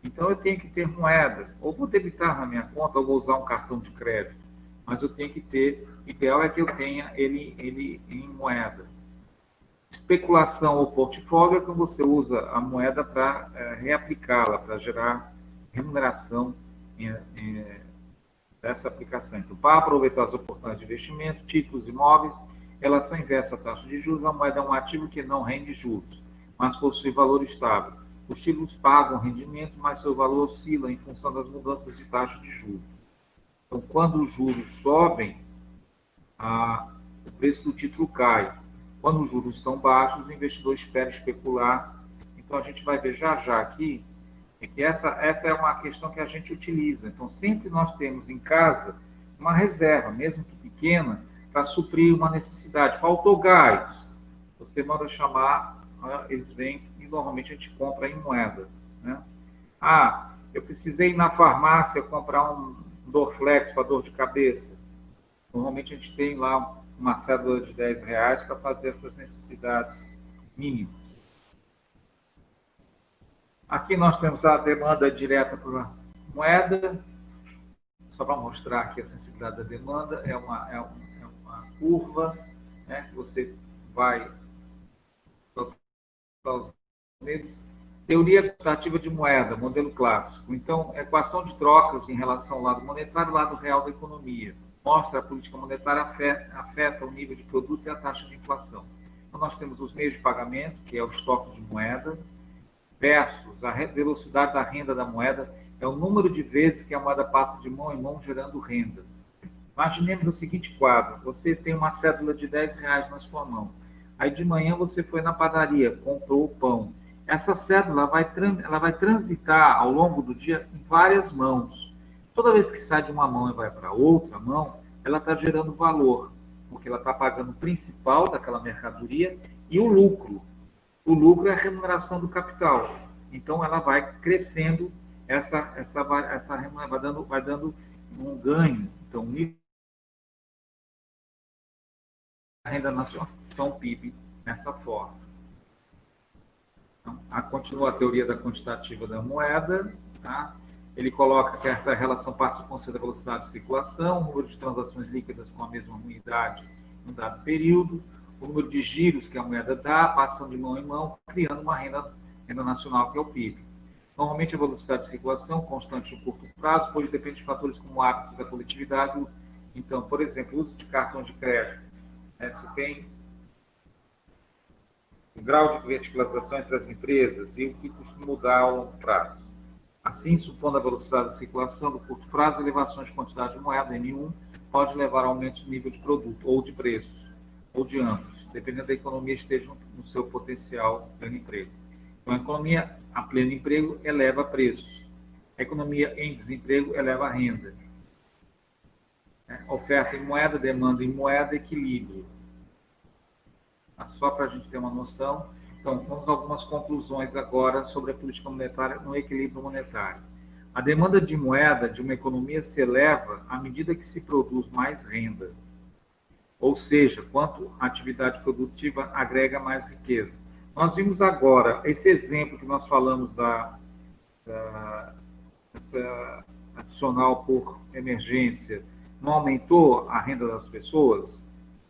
então eu tenho que ter moeda, ou vou debitar na minha conta, ou vou usar um cartão de crédito, mas eu tenho que ter, o ideal é que eu tenha ele em moeda. Especulação ou portfólio é quando você usa a moeda para reaplicá-la, para gerar remuneração dessa aplicação. Então, para aproveitar as oportunidades de investimento, títulos imóveis, relação inversa à taxa de juros, a moeda é um ativo que não rende juros, mas possui valor estável. Os títulos pagam rendimento, mas seu valor oscila em função das mudanças de taxa de juros. Então, quando os juros sobem, o preço do título cai. Quando os juros estão baixos, o investidor espera especular. Então, a gente vai ver já aqui que essa é uma questão que a gente utiliza. Então, sempre nós temos em casa uma reserva, mesmo que pequena, para suprir uma necessidade. Faltou gás, você manda chamar, eles vêm e normalmente a gente compra em moeda. Né? Eu precisei ir na farmácia comprar um Dorflex para dor de cabeça. Normalmente a gente tem lá uma cédula de R$10 para fazer essas necessidades mínimas. Aqui nós temos a demanda direta por moeda. Só para mostrar aqui a sensibilidade da demanda, é uma curva, né, que você vai... Teoria quantitativa de moeda, modelo clássico. Então, equação de trocas em relação ao lado monetário e lado real da economia. Mostra a política monetária afeta o nível de produto e a taxa de inflação. Então, nós temos os meios de pagamento, que é o estoque de moeda, versus a velocidade da renda da moeda, é o número de vezes que a moeda passa de mão em mão gerando renda. Imaginemos o seguinte quadro: você tem uma cédula de R$10 na sua mão. Aí de manhã você foi na padaria, comprou o pão. Essa cédula ela vai transitar ao longo do dia em várias mãos. Toda vez que sai de uma mão e vai para outra mão, ela está gerando valor, porque ela está pagando o principal daquela mercadoria e o lucro. O lucro é a remuneração do capital. Então, ela vai crescendo, essa remuneração vai dando um ganho. Então, o nível da renda nacional são PIB nessa forma. Então, continua a teoria da quantitativa da moeda, tá? Ele coloca que essa relação passa a considerar a velocidade de circulação, o número de transações líquidas com a mesma unidade em um dado período, o número de giros que a moeda dá, passando de mão em mão, criando uma renda nacional, que é o PIB. Normalmente, a velocidade de circulação, constante no curto prazo, pode depender de fatores como hábitos da coletividade. Então, por exemplo, o uso de cartão de crédito. Se tem o grau de verticalização entre as empresas e o que costuma mudar ao longo prazo. Assim, supondo a velocidade de circulação do curto prazo, elevações de quantidade de moeda N1 pode levar a aumentos de nível de produto, ou de preços, ou de ambos, dependendo da economia esteja no seu potencial de pleno emprego. Então, a economia a pleno emprego eleva preços. A economia em desemprego eleva a renda. Oferta em moeda, demanda em moeda, equilíbrio. Só para a gente ter uma noção. Então, vamos a algumas conclusões agora sobre a política monetária no equilíbrio monetário. A demanda de moeda de uma economia se eleva à medida que se produz mais renda. Ou seja, quanto a atividade produtiva agrega mais riqueza. Nós vimos agora esse exemplo que nós falamos essa adicional por emergência. Não aumentou a renda das pessoas?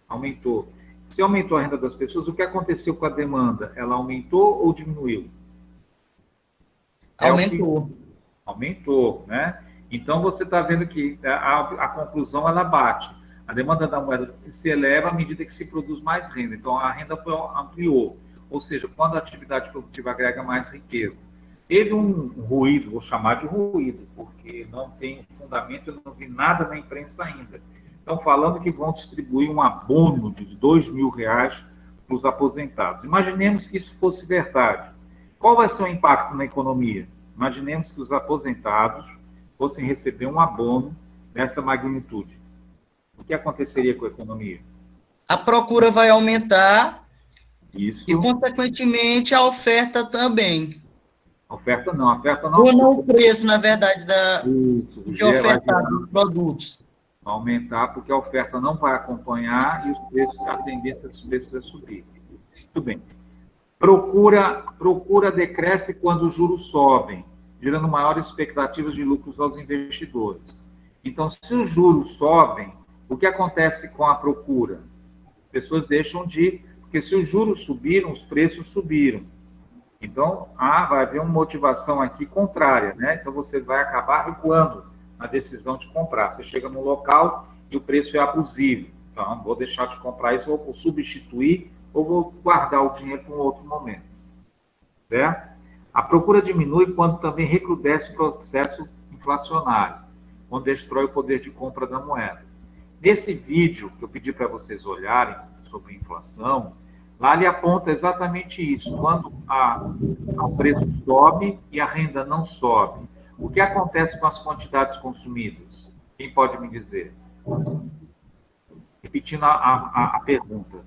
Aumentou. Se aumentou a renda das pessoas, o que aconteceu com a demanda? Ela aumentou ou diminuiu? Aumentou. Aumentou, né? Então, você está vendo que a conclusão, ela bate. A demanda da moeda se eleva à medida que se produz mais renda. Então, a renda ampliou. Ou seja, quando a atividade produtiva agrega mais riqueza. Teve um ruído, vou chamar de ruído, porque não tem fundamento, eu não vi nada na imprensa ainda. Estão falando que vão distribuir um abono de R$2.000 para os aposentados. Imaginemos que isso fosse verdade. Qual vai ser o impacto na economia? Imaginemos que os aposentados fossem receber um abono dessa magnitude. O que aconteceria com a economia? A procura vai aumentar. Isso. E, consequentemente, a oferta também. A oferta não. Ou não o preço, na verdade, de ofertar dos produtos. Vai aumentar porque a oferta não vai acompanhar e os preços, a tendência dos preços é subir. Muito bem. Procura decresce quando os juros sobem, gerando maiores expectativas de lucros aos investidores. Então, se os juros sobem, o que acontece com a procura? As pessoas deixam de... Porque se os juros subiram, os preços subiram. Então, vai haver uma motivação aqui contrária, né? Então, você vai acabar recuando na decisão de comprar. Você chega no local e o preço é abusivo. Então, vou deixar de comprar isso, ou vou substituir, ou vou guardar o dinheiro para um outro momento. Certo? A procura diminui quando também recrudesce o processo inflacionário, quando destrói o poder de compra da moeda. Nesse vídeo que eu pedi para vocês olharem sobre inflação, lá ele aponta exatamente isso. Quando o preço sobe e a renda não sobe, o que acontece com as quantidades consumidas? Quem pode me dizer? Repetindo a pergunta.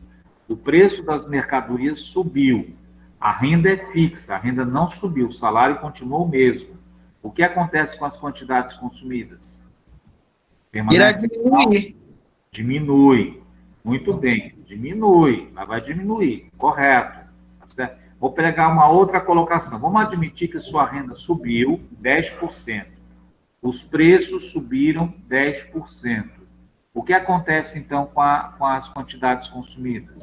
O preço das mercadorias subiu. A renda é fixa, a renda não subiu, o salário continuou o mesmo. O que acontece com as quantidades consumidas? Irá diminuir. Diminui. Muito bem, diminui, mas vai diminuir, correto. Tá certo? Vou pegar uma outra colocação. Vamos admitir que sua renda subiu 10%. Os preços subiram 10%. O que acontece, então, com as quantidades consumidas?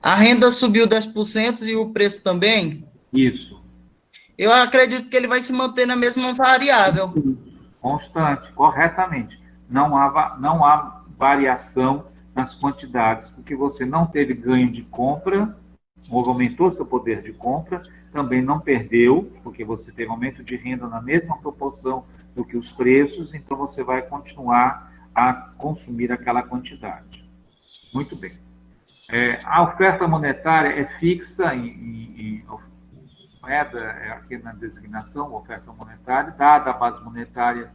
A renda subiu 10% e o preço também? Isso. Eu acredito que ele vai se manter na mesma variável. Constante, corretamente. Não há variação nas quantidades, porque você não teve ganho de compra, aumentou seu poder de compra, também não perdeu, porque você teve aumento de renda na mesma proporção do que os preços, então você vai continuar a consumir aquela quantidade. Muito bem. A oferta monetária é fixa em moeda, aqui na designação, oferta monetária, dada a base monetária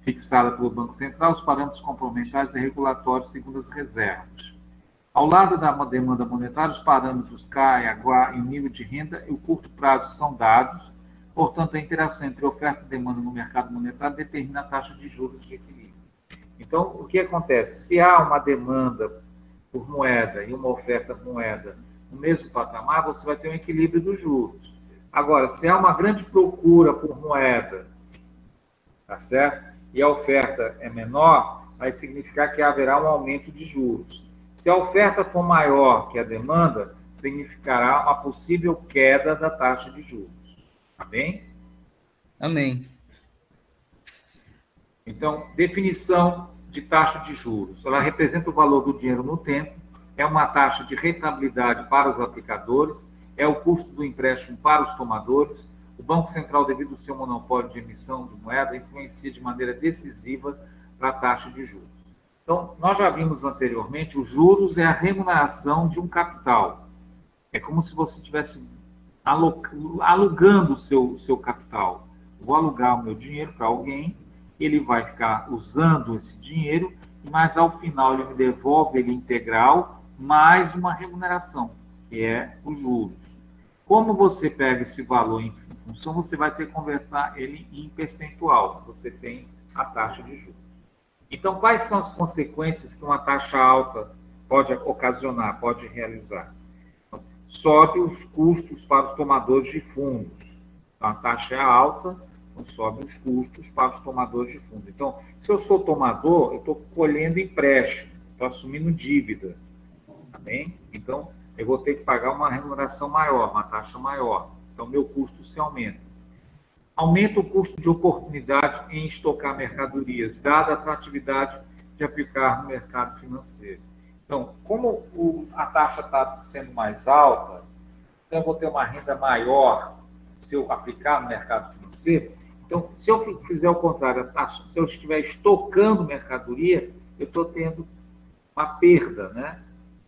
fixada pelo Banco Central, os parâmetros complementares e regulatórios segundo as reservas. Ao lado da demanda monetária, os parâmetros CAI, AGUA e o nível de renda e o curto prazo são dados, portanto, a interação entre oferta e demanda no mercado monetário determina a taxa de juros de equilíbrio. Então, o que acontece? Se há uma demanda por moeda e uma oferta por moeda no mesmo patamar, você vai ter um equilíbrio dos juros. Agora, se há uma grande procura por moeda, tá certo? E a oferta é menor, vai significar que haverá um aumento de juros. Se a oferta for maior que a demanda, significará uma possível queda da taxa de juros. Tá bem? Amém. Então, definição de taxa de juros. Ela representa o valor do dinheiro no tempo, é uma taxa de rentabilidade para os aplicadores, é o custo do empréstimo para os tomadores. O Banco Central, devido ao seu monopólio de emissão de moeda, influencia de maneira decisiva para a taxa de juros. Então, nós já vimos anteriormente, os juros é a remuneração de um capital. É como se você estivesse alugando o seu capital. Vou alugar o meu dinheiro para alguém, ele vai ficar usando esse dinheiro, mas ao final ele me devolve ele integral, mais uma remuneração, que é os juros. Como você pega esse valor em função, você vai ter que converter ele em percentual. Você tem a taxa de juros. Então, quais são as consequências que uma taxa alta pode ocasionar, pode realizar? Sobe os custos para os tomadores de fundos. Então, a taxa é alta, então sobe os custos para os tomadores de fundos. Então, se eu sou tomador, eu estou colhendo empréstimo, estou assumindo dívida. Tá bem? Então, eu vou ter que pagar uma remuneração maior, uma taxa maior. Então, meu custo se aumenta. Aumenta o custo de oportunidade em estocar mercadorias, dada a atratividade de aplicar no mercado financeiro. Então, como a taxa está sendo mais alta, então eu vou ter uma renda maior se eu aplicar no mercado financeiro. Então, se eu fizer o contrário, a taxa, se eu estiver estocando mercadoria, eu estou tendo uma perda, né?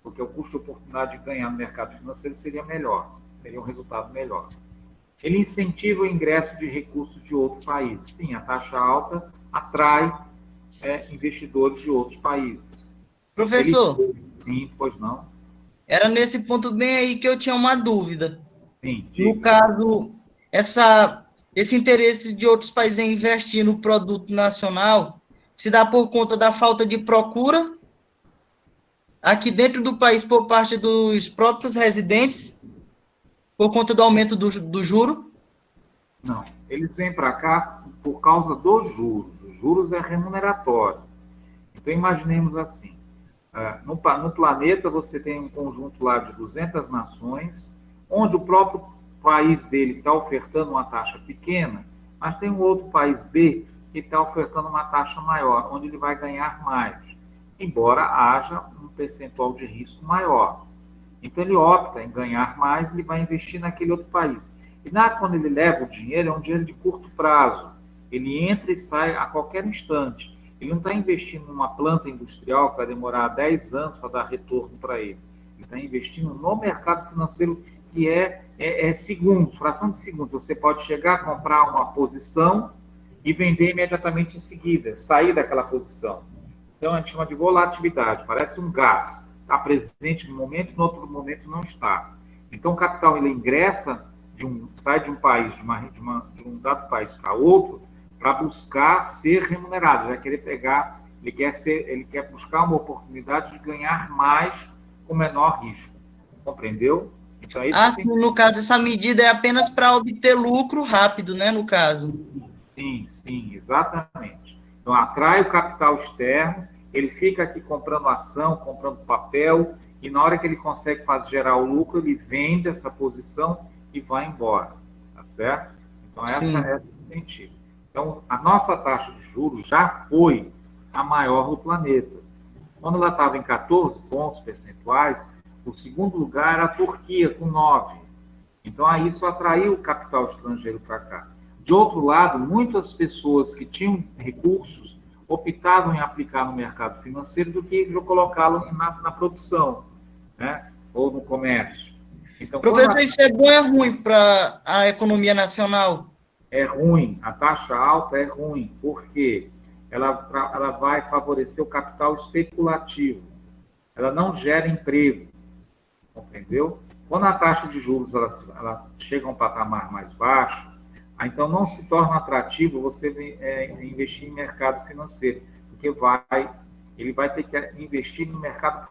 Porque o custo de oportunidade de ganhar no mercado financeiro seria melhor, seria um resultado melhor. Ele incentiva o ingresso de recursos de outros países. Sim, a taxa alta atrai investidores de outros países. Professor, sim, pois não. era nesse ponto bem aí que eu tinha uma dúvida. Sim, No caso, esse interesse de outros países em investir no produto nacional se dá por conta da falta de procura aqui dentro do país por parte dos próprios residentes, por conta do aumento do juro? Não, eles vêm para cá por causa dos juros. Os juros é remuneratório. Então, imaginemos assim, no planeta você tem um conjunto lá de 200 nações, onde o próprio país dele está ofertando uma taxa pequena, mas tem um outro país B que está ofertando uma taxa maior, onde ele vai ganhar mais, embora haja um percentual de risco maior. Então, ele opta em ganhar mais, ele vai investir naquele outro país. E quando ele leva o dinheiro, é um dinheiro de curto prazo. Ele entra e sai a qualquer instante. Ele não está investindo numa planta industrial que vai demorar 10 anos para dar retorno para ele. Ele está investindo no mercado financeiro, que é segundos, fração de segundos. Você pode chegar, comprar uma posição e vender imediatamente em seguida, sair daquela posição. Então, a gente chama de volatilidade, parece um gás. Está presente no momento, no outro momento não está. Então, o capital ele ingressa, sai de um país, de um dado país para outro, para buscar ser remunerado. Ele vai querer pegar, ele quer buscar uma oportunidade de ganhar mais com menor risco. Compreendeu? Então, sim, no caso, essa medida é apenas para obter lucro rápido, né, no caso? Sim, exatamente. Então, atrai o capital externo, ele fica aqui comprando ação, comprando papel, e na hora que ele consegue gerar o lucro, ele vende essa posição e vai embora, tá certo? Então, esse é o sentido. Então, a nossa taxa de juros já foi a maior do planeta. Quando ela estava em 14 pontos percentuais, o segundo lugar era a Turquia, com 9. Então, aí isso atraiu o capital estrangeiro para cá. De outro lado, muitas pessoas que tinham recursos optavam em aplicar no mercado financeiro do que colocá-lo na produção, né? Ou no comércio. Então, professor, isso é bom ou é ruim para a economia nacional? É ruim, a taxa alta é ruim. Por quê? ela vai favorecer o capital especulativo. Ela não gera emprego, compreendeu? Quando a taxa de juros ela chega a um patamar mais baixo, então não se torna atrativo você investir em mercado financeiro, porque ele vai ter que investir no mercado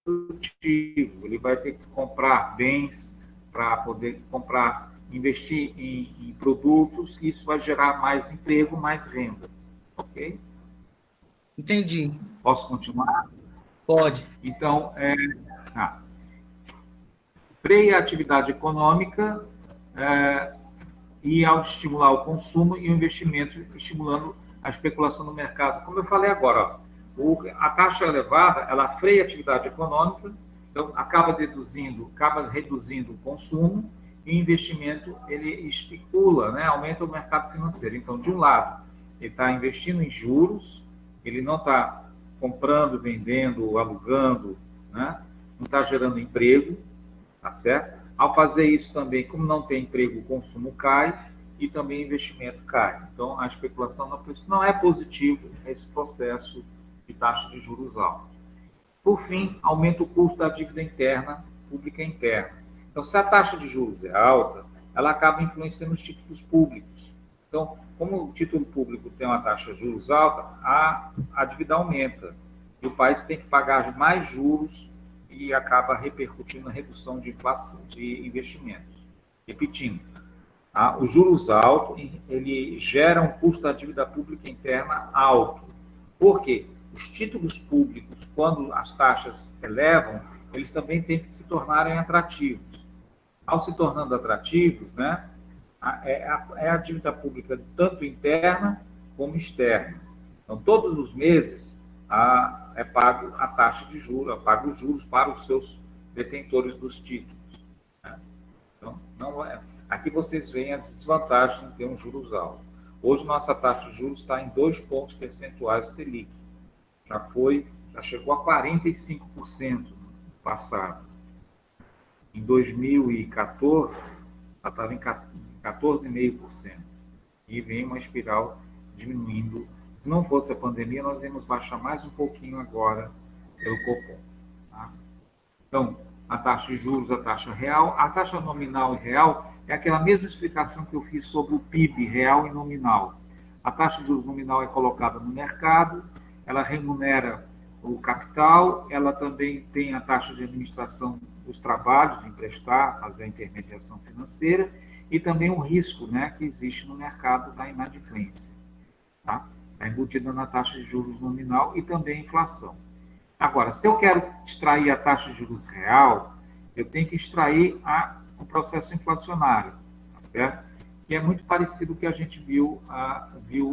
produtivo, ele vai ter que comprar bens para poder investir em produtos, e isso vai gerar mais emprego, mais renda. Ok? Entendi. Posso continuar? Pode. Então, freia a atividade econômica e ao estimular o consumo e o investimento, estimulando a especulação no mercado. Como eu falei agora, a taxa elevada, ela freia a atividade econômica, então acaba reduzindo o consumo, e o investimento, ele especula, né, aumenta o mercado financeiro. Então, de um lado, ele está investindo em juros, ele não está comprando, vendendo, alugando, né, não está gerando emprego, tá certo? Ao fazer isso também, como não tem emprego, o consumo cai e também o investimento cai. Então, a especulação não é positivo esse processo de taxa de juros alta. Por fim, aumenta o custo da dívida interna, pública interna. Então, se a taxa de juros é alta, ela acaba influenciando os títulos públicos. Então, como o título público tem uma taxa de juros alta, a dívida aumenta. E o país tem que pagar mais juros e acaba repercutindo na redução de inflação, de investimentos. Repetindo, os juros altos, ele gera um custo da dívida pública interna alto. Por quê? Os títulos públicos, quando as taxas elevam, eles também têm que se tornarem atrativos. Ao se tornando atrativos, né, é a dívida pública tanto interna como externa. Então, todos os meses é pago a taxa de juros, paga os juros para os seus detentores dos títulos. Né? Então, aqui vocês veem a desvantagem de ter um juros alto. Hoje, nossa taxa de juros está em 2 pontos percentuais Selic. Já chegou a 45% no passado. Em 2014, ela estava em 14,5%. E vem uma espiral diminuindo. Se não fosse a pandemia, nós íamos baixar mais um pouquinho agora pelo Copom. Tá? Então, a taxa de juros, a taxa real. A taxa nominal e real é aquela mesma explicação que eu fiz sobre o PIB real e nominal. A taxa de juros nominal é colocada no mercado, ela remunera o capital, ela também tem a taxa de administração dos trabalhos, de emprestar, fazer a intermediação financeira, e também o risco, né, que existe no mercado da inadimplência. Tá? Está embutida na taxa de juros nominal e também a inflação. Agora, se eu quero extrair a taxa de juros real, eu tenho que extrair o processo inflacionário, tá certo? Que é muito parecido com o que a gente viu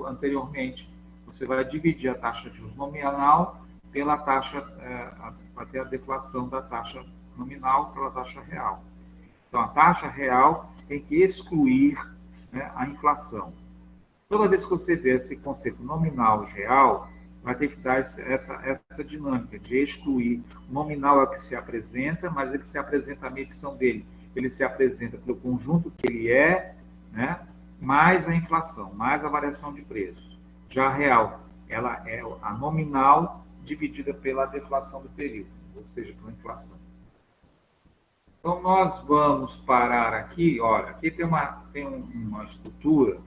anteriormente. Você vai dividir a taxa de juros nominal pela taxa, até a deflação da taxa nominal pela taxa real. Então, a taxa real tem que excluir, né, a inflação. Toda vez que você vê esse conceito nominal e real, vai ter que dar essa dinâmica de excluir. O nominal é o que se apresenta, mas ele se apresenta a medição dele. Ele se apresenta pelo conjunto que ele é, né, mais a inflação, mais a variação de preços. Já a real, ela é a nominal dividida pela deflação do período, ou seja, pela inflação. Então, nós vamos parar aqui. Olha, aqui tem uma estrutura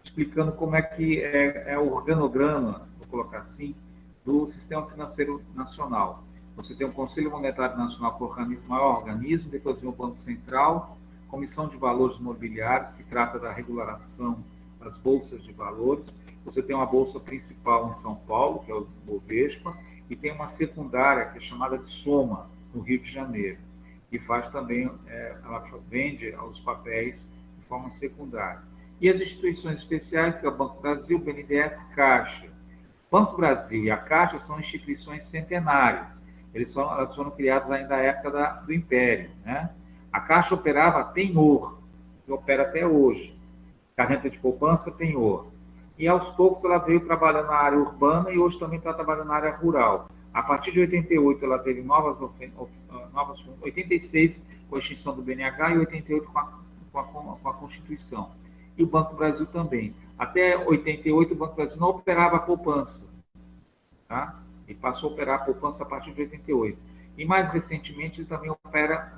explicando como é que é o organograma, vou colocar assim, do Sistema Financeiro Nacional. Você tem o Conselho Monetário Nacional, que é o maior organismo, depois vem o Banco Central, Comissão de Valores Imobiliários, que trata da regulação das bolsas de valores. Você tem uma bolsa principal em São Paulo, que é o Bovespa, e tem uma secundária, que é chamada de Soma, no Rio de Janeiro, que faz também, ela vende os papéis de forma secundária. E as instituições especiais, que é o Banco do Brasil, o BNDES e Caixa. Banco do Brasil e a Caixa são instituições centenárias. Elas foram criadas ainda na época do Império. Né? A Caixa operava penhor, que opera até hoje. Carreta de poupança, penhor. E aos poucos ela veio trabalhando na área urbana e hoje também está trabalhando na área rural. A partir de 88 ela teve 86 com a extinção do BNH e 88 com a Constituição. E o Banco do Brasil também. Até 88, o Banco do Brasil não operava a poupança, tá? E passou a operar a poupança a partir de 88. E, mais recentemente, ele também opera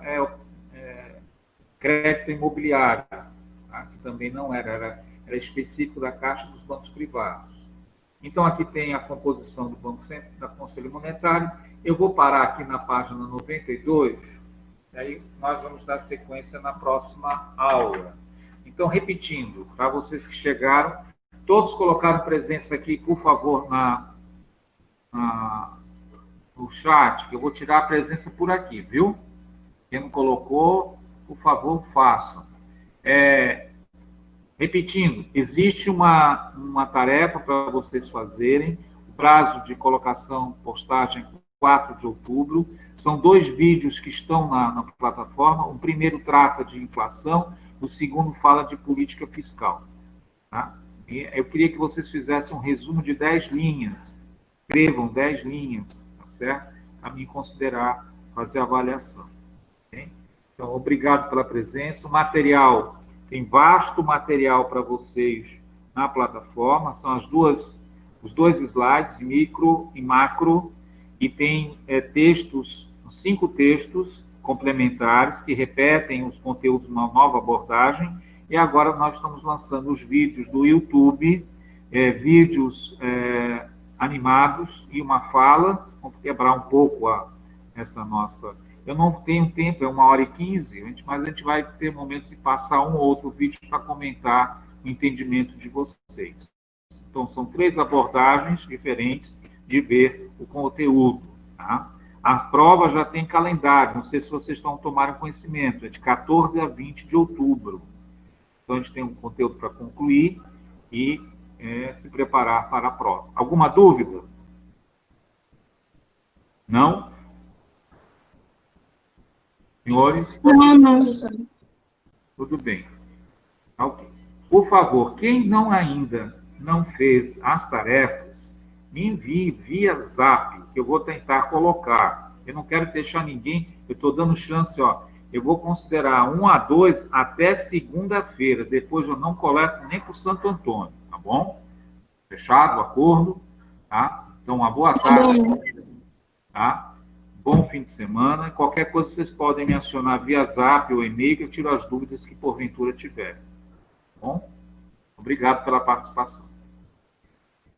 crédito imobiliário, tá? Que também não era específico da Caixa dos bancos privados. Então, aqui tem a composição do Banco Central, da Conselho Monetário. Eu vou parar aqui na página 92, e aí nós vamos dar sequência na próxima aula. Então, repetindo, para vocês que chegaram, todos colocaram presença aqui, por favor, no chat, que eu vou tirar a presença por aqui, viu? Quem não colocou, por favor, façam. Repetindo, existe uma tarefa para vocês fazerem, o prazo de colocação, postagem é 4 de outubro, são 2 vídeos que estão na plataforma, o primeiro trata de inflação, o segundo fala de política fiscal. Tá? E eu queria que vocês fizessem um resumo de 10 linhas, escrevam 10 linhas, tá certo? A mim considerar, fazer a avaliação. Okay? Então, obrigado pela presença. O material, tem vasto material para vocês na plataforma, são os dois slides, micro e macro, e tem textos, 5 textos complementares que repetem os conteúdos de uma nova abordagem, e agora nós estamos lançando os vídeos do YouTube, vídeos animados e uma fala, vamos quebrar um pouco essa nossa... Eu não tenho tempo, é 1h15, mas a gente vai ter momentos de passar um ou outro vídeo para comentar o entendimento de vocês. Então, são 3 abordagens diferentes de ver o conteúdo. Tá? A prova já tem calendário, não sei se vocês tomaram conhecimento, é de 14 a 20 de outubro. Então, a gente tem um conteúdo para concluir e se preparar para a prova. Alguma dúvida? Não? Senhores? Não, professor. Tudo bem. Ok. Por favor, quem ainda não fez as tarefas, me envie via Zap, que eu vou tentar colocar. Eu não quero deixar ninguém, eu estou dando chance, ó. Eu vou considerar 1 a 2 até segunda-feira. Depois eu não coleto nem para o Santo Antônio, tá bom? Fechado o acordo? Tá? Então, uma boa tarde. Tá? Bom fim de semana. Qualquer coisa vocês podem me acionar via Zap ou e-mail, que eu tiro as dúvidas que porventura tiverem. Tá bom? Obrigado pela participação.